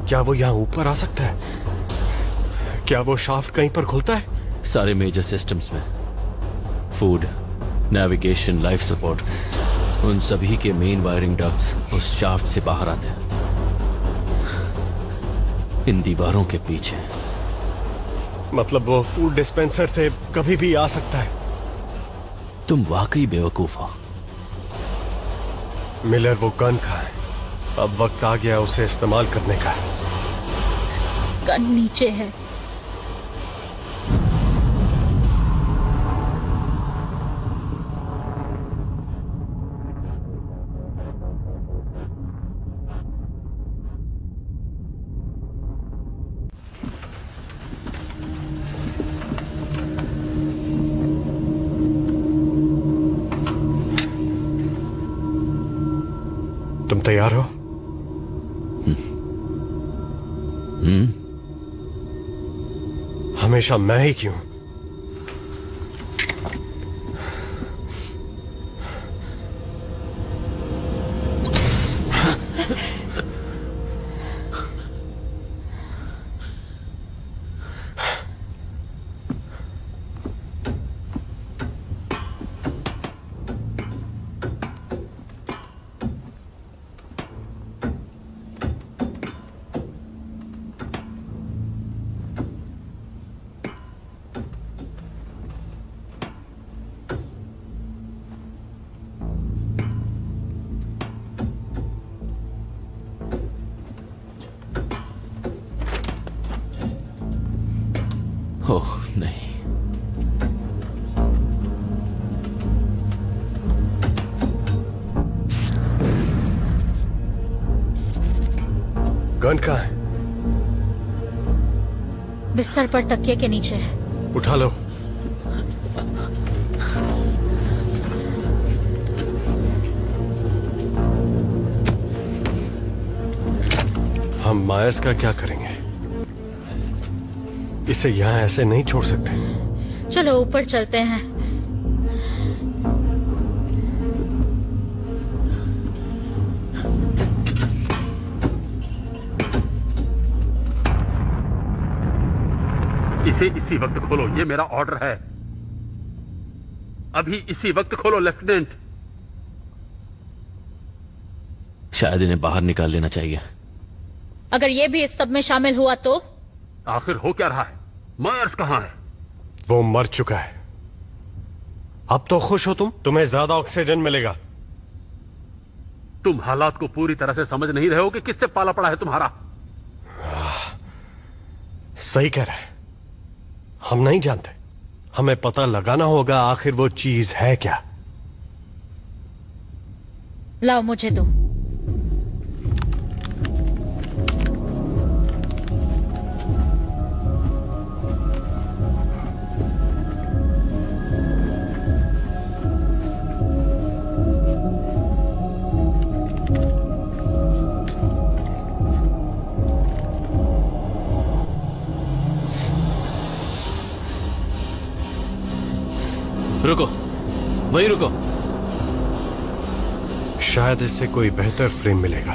क्या वो यहाँ ऊपर आ सकता है? क्या वो शाफ्ट कहीं पर खुलता है? सारे मेजर सिस्टम्स में, फूड, नेविगेशन, लाइफ सपोर्ट, उन सभी के मेन वायरिंग डक्ट्स उस शाफ्ट से बाहर आते हैं, इन दीवारों के पीछे। मतलब वो फूड डिस्पेंसर से कभी भी आ सकता है? तुम वाकई बेवकूफ हो। मिलर, वो गन कहाँ है? अब वक्त आ गया उसे इस्तेमाल करने का। गन नीचे है। तुम तैयार हो? हमेशा मैं ही क्यों? ओह नहीं, गन कहाँ है? बिस्तर पर तकिए के नीचे है। उठा लो। हम मायस का क्या करेंगे? इसे यहां ऐसे नहीं छोड़ सकते। चलो ऊपर चलते हैं। इसे इसी वक्त खोलो, ये मेरा ऑर्डर है। अभी इसी वक्त खोलो लेफ्टिनेंट। शायद इन्हें बाहर निकाल लेना चाहिए। अगर ये भी इस सब में शामिल हुआ तो? आखिर हो क्या रहा है? मायर्स कहां है? वो मर चुका है। अब तो खुश हो तुम? तुम्हें ज्यादा ऑक्सीजन मिलेगा। तुम हालात को पूरी तरह से समझ नहीं रहे हो कि किससे पाला पड़ा है तुम्हारा। सही कह रहा है। हम नहीं जानते। हमें पता लगाना होगा आखिर वो चीज है क्या। लाओ मुझे दो। रुको, वहीं रुको। शायद इससे कोई बेहतर फ्रेम मिलेगा।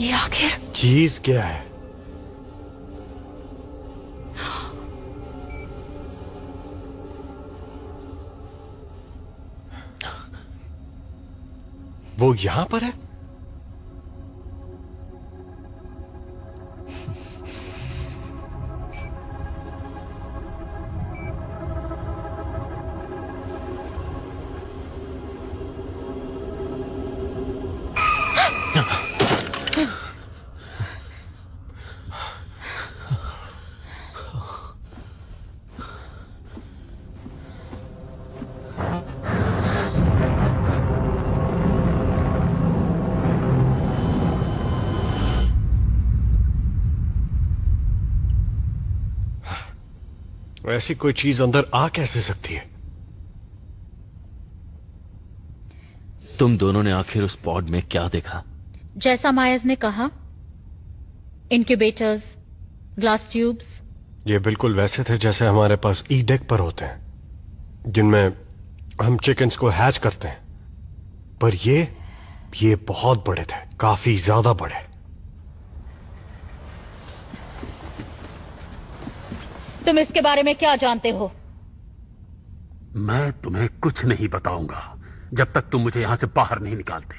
ये आखिर चीज क्या है? वो यहां पर है? ऐसी कोई चीज अंदर आ कैसे सकती है? तुम दोनों ने आखिर उस पॉड में क्या देखा? जैसा मायज ने कहा, इंक्यूबेटर्स, ग्लास ट्यूब्स। ये बिल्कुल वैसे थे जैसे हमारे पास ई डेक पर होते हैं, जिनमें हम चिकन्स को हैच करते हैं। पर ये बहुत बड़े थे, काफी ज्यादा बड़े। तुम इसके बारे में क्या जानते हो? मैं तुम्हें कुछ नहीं बताऊंगा जब तक तुम मुझे यहां से बाहर नहीं निकालते।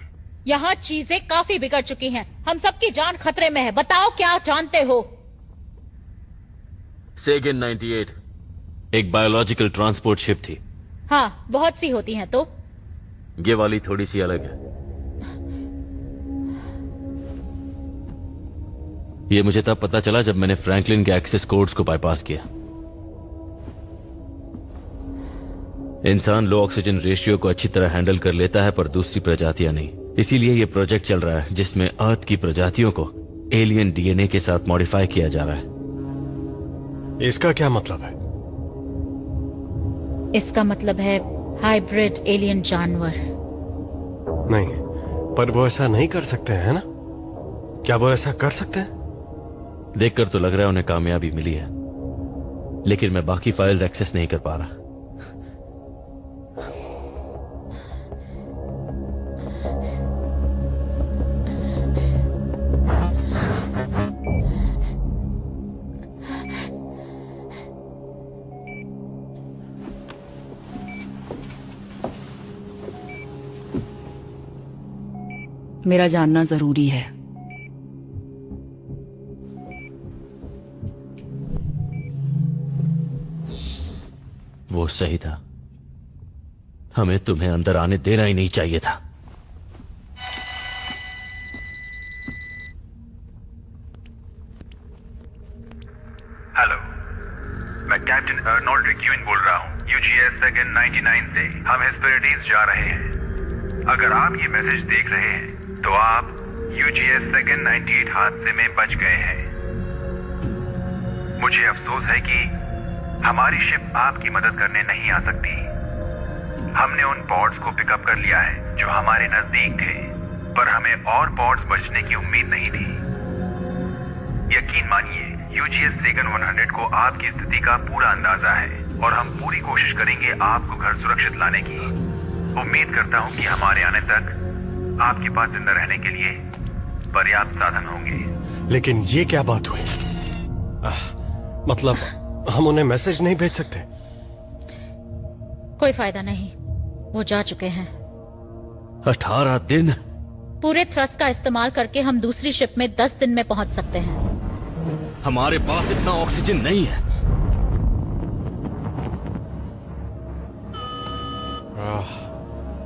यहाँ चीजें काफी बिगड़ चुकी हैं। हम सबकी जान खतरे में है। बताओ क्या जानते हो? सेगन 98 एक बायोलॉजिकल ट्रांसपोर्ट शिप थी। हाँ, बहुत सी होती हैं। तो ये वाली थोड़ी सी अलग है। ये मुझे तब पता चला जब मैंने फ्रैंकलिन के एक्सेस कोड्स को बाईपास किया। इंसान लो ऑक्सीजन रेशियो को अच्छी तरह हैंडल कर लेता है, पर दूसरी प्रजातियां नहीं। इसीलिए यह प्रोजेक्ट चल रहा है जिसमें अर्थ की प्रजातियों को एलियन डीएनए के साथ मॉडिफाई किया जा रहा है। इसका क्या मतलब है? इसका मतलब है हाइब्रिड एलियन जानवर। नहीं, पर वो ऐसा नहीं कर सकते हैं ना? क्या वो ऐसा कर सकते हैं? देखकर तो लग रहा है उन्हें कामयाबी मिली है, लेकिन मैं बाकी फाइल्स एक्सेस नहीं कर पा रहा। मेरा जानना जरूरी है। वो सही था। हमें तुम्हें अंदर आने देना ही नहीं चाहिए था। हेलो, मैं कैप्टन अर्नोल्ड रिक्यूइन बोल रहा हूँ, यूजीएस सेगन 99 से। हम हेस्पेरिटीज जा रहे हैं। अगर आप ये मैसेज देख रहे हैं तो आप यूजीएस सेगन 98 हादसे में बच गए हैं। मुझे अफसोस है कि हमारी शिप आपकी मदद करने नहीं आ सकती। हमने उन पॉड्स को पिकअप कर लिया है जो हमारे नजदीक थे, पर हमें और पॉड्स बचने की उम्मीद नहीं थी। यकीन मानिए, यूजीएस सेगन 100 को आपकी स्थिति का पूरा अंदाजा है और हम पूरी कोशिश करेंगे आपको घर सुरक्षित लाने की। उम्मीद करता हूं कि हमारे आने तक आपके पास जिंदा रहने के लिए पर्याप्त साधन होंगे। लेकिन ये क्या बात हुई? मतलब हम उन्हें मैसेज नहीं भेज सकते? कोई फायदा नहीं, वो जा चुके हैं। 18 दिन? पूरे थ्रस्ट का इस्तेमाल करके हम दूसरी शिप में 10 दिन में पहुंच सकते हैं। हमारे पास इतना ऑक्सीजन नहीं है।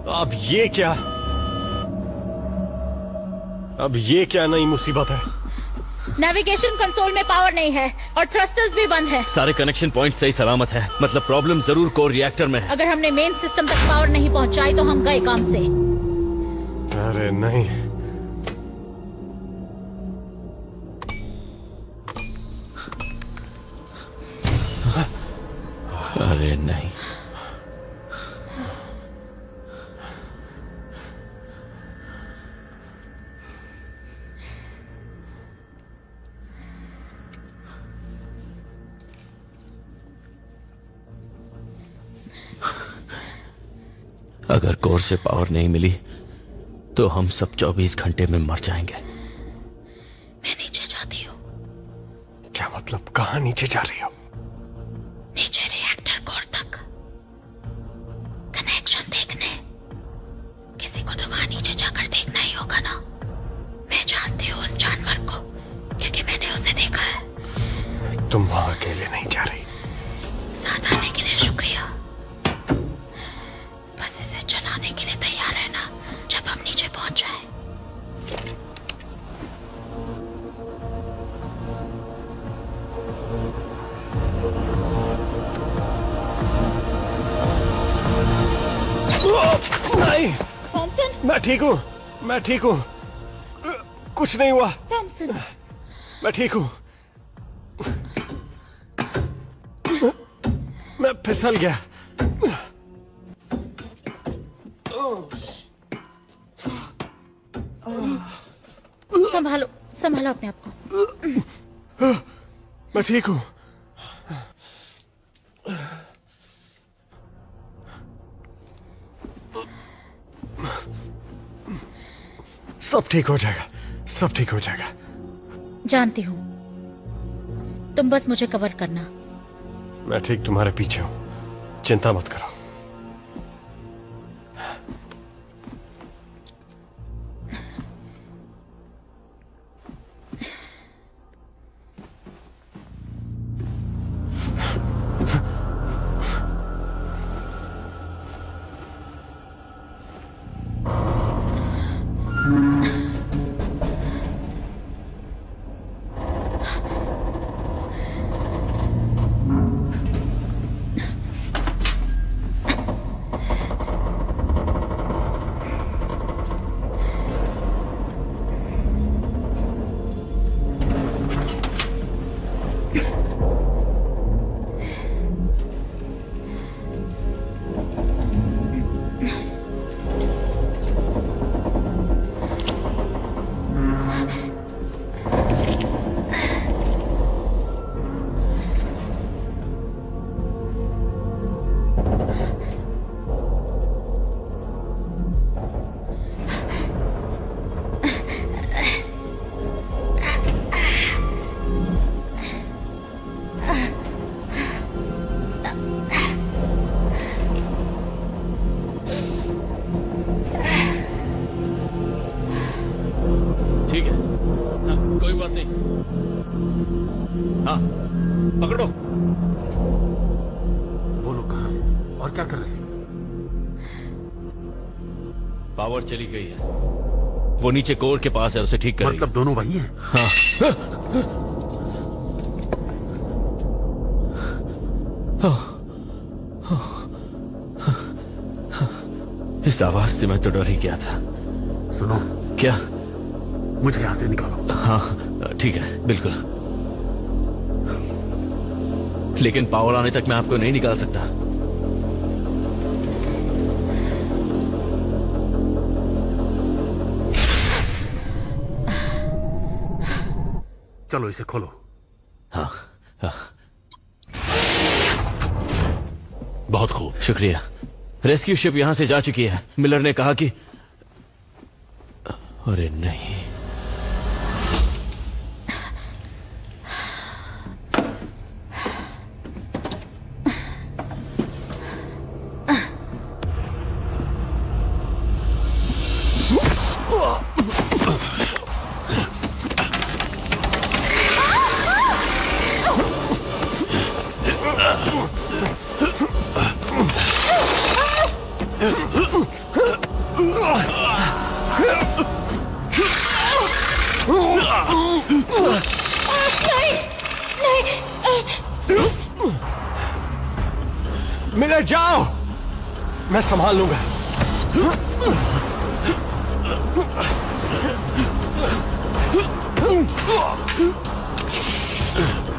अब ये क्या नई मुसीबत है? नेविगेशन कंसोल में पावर नहीं है और थ्रस्टर्स भी बंद है। सारे कनेक्शन पॉइंट सही सलामत है। मतलब प्रॉब्लम जरूर कोर रिएक्टर में है। अगर हमने मेन सिस्टम तक पावर नहीं पहुंचाई तो हम गए काम से। अरे नहीं, अरे नहीं। अगर कोर से पावर नहीं मिली तो हम सब 24 घंटे में मर जाएंगे। मैं नीचे जाती हूँ। क्या मतलब? कहाँ नीचे जा रही हो? नीचे रिएक्टर कोर तक कनेक्शन देखने। किसी को तो वहां नीचे जाकर देखना ही होगा ना। मैं जानती हूँ उस जानवर को, क्योंकि मैंने उसे देखा है। तुम वहां अकेले नहीं जा रही। साथ आने के लिए शुक्रिया। बस इसे चलाने के लिए तैयार रहना जब हम नीचे पहुंच जाए। नहीं, थॉमसन। मैं ठीक हूँ, मैं ठीक हूँ, कुछ नहीं हुआ। थॉमसन, मैं ठीक हूँ। मैं फिसल गया। संभालो संभालो अपने आप को। मैं ठीक हूं। सब ठीक हो जाएगा, सब ठीक हो जाएगा। जानती हूं, तुम बस मुझे कवर करना। मैं ठीक तुम्हारे पीछे हूं, चिंता मत करो। पावर चली गई है, वो नीचे कोर के पास है, उसे ठीक करेंगे। मतलब दोनों वही हैं? हाँ। इस आवाज से मैं तो डर ही गया था। सुनो। क्या? मुझे यहां से निकालो। हाँ ठीक है, बिल्कुल। लेकिन पावर आने तक मैं आपको नहीं निकाल सकता। चलो इसे खोलो। हाँ, हाँ। बहुत खूब, शुक्रिया। रेस्क्यू शिप यहां से जा चुकी है। मिलर ने कहा कि अरे नहीं, मिलर जाओ, मैं संभाल लूंगा।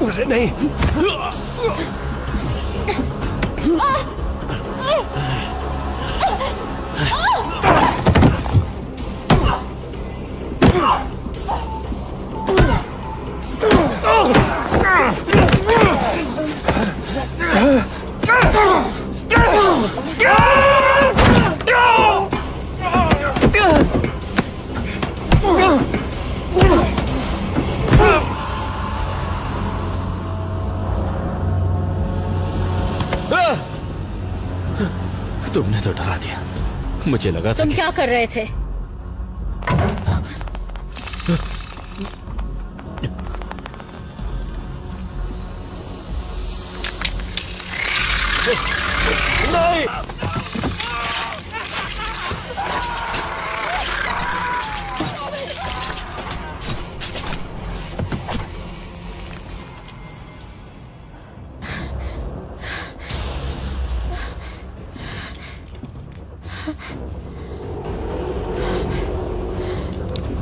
अरे नहीं। तुमने तो डरा दिया, मुझे लगा था तुम क्या कर रहे थे? नहीं।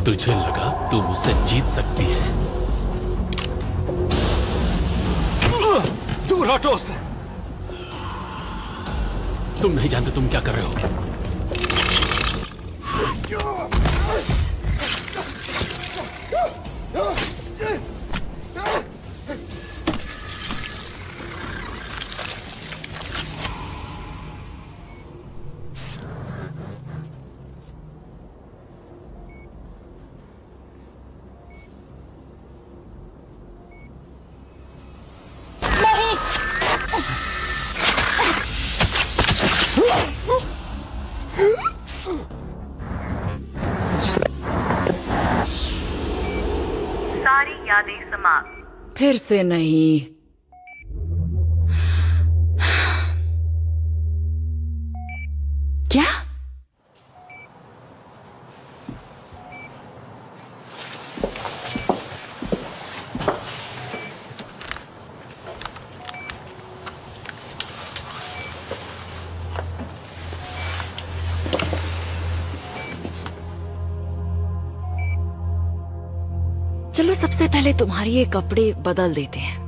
तुझे लगा तू मुझसे जीत सकती है? दूर हटो उससे। तुम नहीं जानते तुम क्या कर रहे हो। सारी यादें समाप्त। फिर से नहीं। क्या? चलो सबसे पहले तुम्हारे ये कपड़े बदल देते हैं।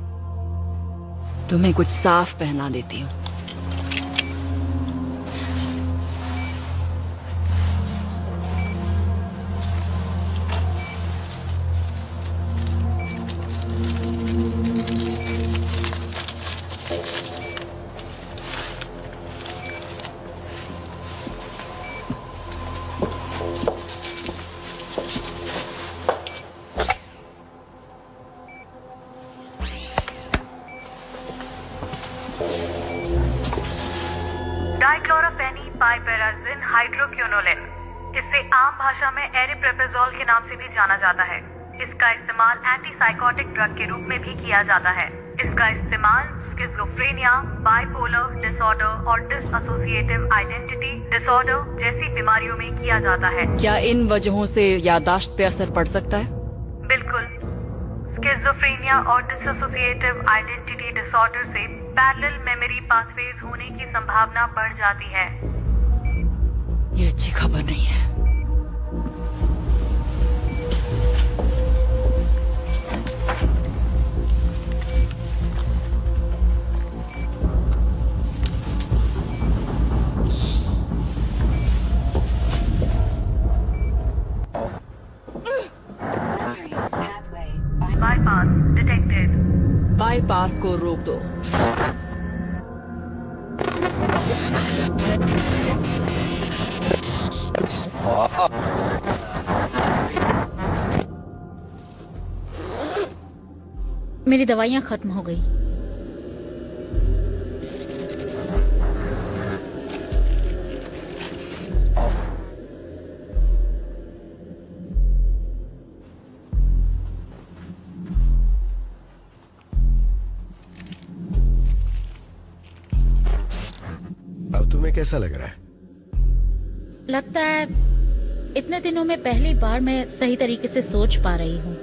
तुम्हें कुछ साफ पहना देती हूँ। डाइक्लोरोफेनी पाइपेराजिन हाइड्रोक्विनोलिन, इसे आम भाषा में एरिप्रेपेजोल के नाम से भी जाना जाता है। इसका इस्तेमाल एंटीसाइकोटिक ड्रग के रूप में भी किया जाता है। इसका इस्तेमाल स्किज़ोफ्रेनिया, बाइपोलर डिसऑर्डर और डिसएसोसिएटिव आइडेंटिटी डिसऑर्डर जैसी बीमारियों में किया जाता है। क्या इन वजहों से याददाश्त पे असर पड़ सकता है? बिल्कुल। स्किज़ोफ्रेनिया और डिसएसोसिएटिव आइडेंटिटी डिसऑर्डर से पैरेलल मेमोरी पाथवेज होने की संभावना बढ़ जाती है। ये अच्छी खबर नहीं है। Bypass detected. बाईपास को रोक दो। मेरी दवाइयां खत्म हो गई। अब तुम्हें कैसा लग रहा है? लगता है इतने दिनों में पहली बार मैं सही तरीके से सोच पा रही हूँ।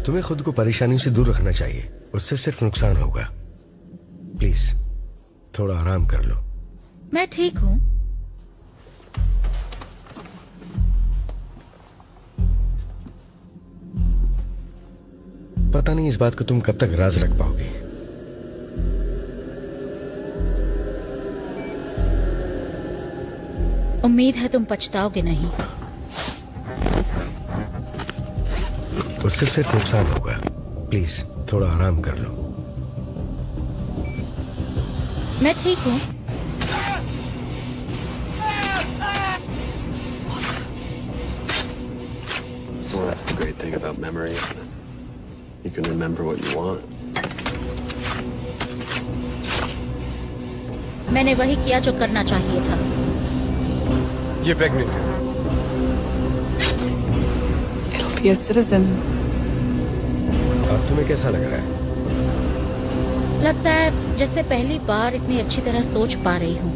तुम्हें खुद को परेशानियों से दूर रखना चाहिए, उससे सिर्फ नुकसान होगा। प्लीज थोड़ा आराम कर लो। मैं ठीक हूँ। पता नहीं इस बात को तुम कब तक राज रख पाओगे। उम्मीद है तुम पछताओगे नहीं। उससे सिर्फ नुकसान होगा। प्लीज थोड़ा आराम कर लो। मैं ठीक हूँ। Well, that's the great thing about memory, isn't it? You can remember what you want. मैंने वही किया जो करना चाहिए था। ये प्रेग्नेंट है। It'll be a citizen. अब तुम्हें कैसा लग रहा है? लगता है जैसे पहली बार इतनी अच्छी तरह सोच पा रही हूँ।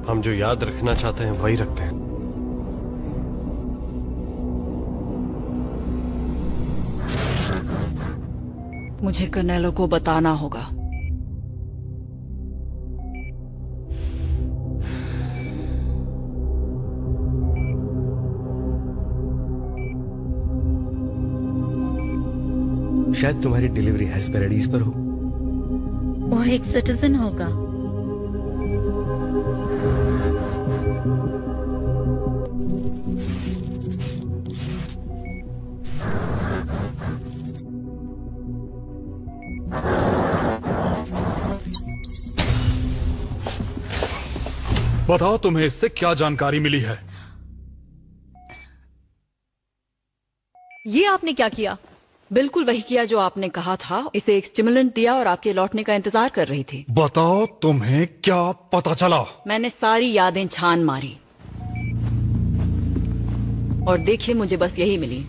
हम जो याद रखना चाहते हैं वही रखते हैं। मुझे कर्नेलो को बताना होगा। शायद तुम्हारी डिलीवरी हेस्पेरिडीज पर हो। वो एक सिटीजन होगा। बताओ तुम्हें इससे क्या जानकारी मिली है? ये आपने क्या किया? बिल्कुल वही किया जो आपने कहा था। इसे एक स्टिमुलेंट दिया और आपके लौटने का इंतजार कर रही थी। बताओ तुम्हें क्या पता चला? मैंने सारी यादें छान मारी और देखिए मुझे बस यही मिली।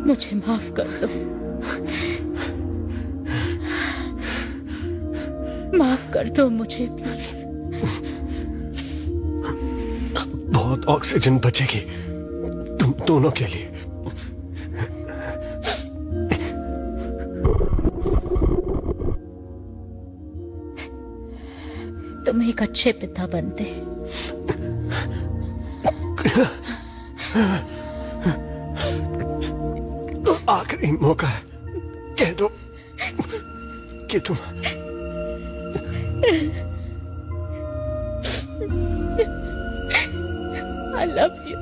मुझे माफ कर दो। माफ कर दो मुझे प्लीज। बहुत ऑक्सीजन बचेगी तुम दोनों के लिए। तुम एक अच्छे पिता बनते। आखिरी मौका है, कह दो कि तुम I love you.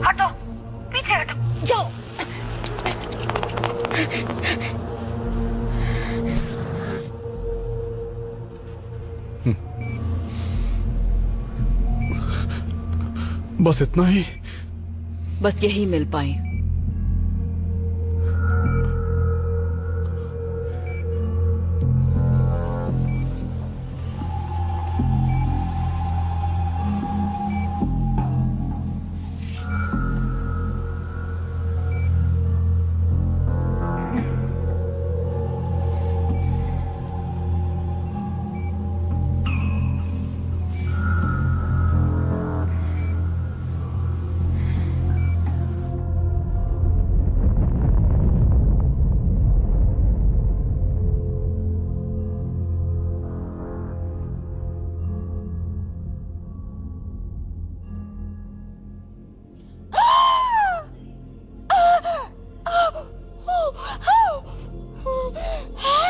हटो, पीछे हटो, जाओ। बस इतना ही? बस यही मिल पाई।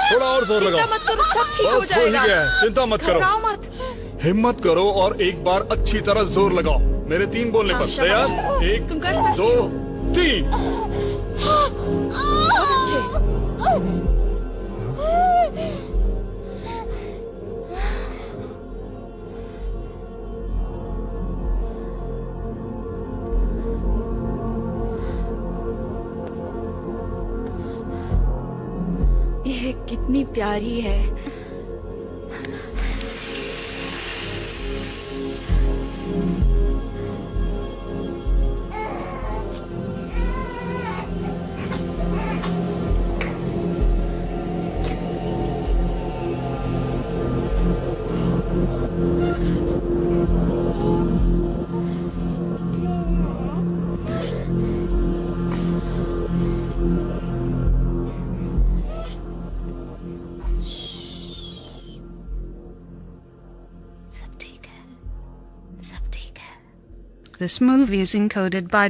थोड़ा और जोर लगाओ। चिंता मत करो, सब ठीक हो बस हो ही जाएगा। गया है, चिंता मत करो। घबराओ मत। हिम्मत करो और एक बार अच्छी तरह जोर लगाओ। मेरे 3 बोलने हाँ, पर शाबाश। तैयार? 1 तुम कर सकते 2 3। बहुत अच्छे। ये कितनी प्यारी है। This movie is encoded by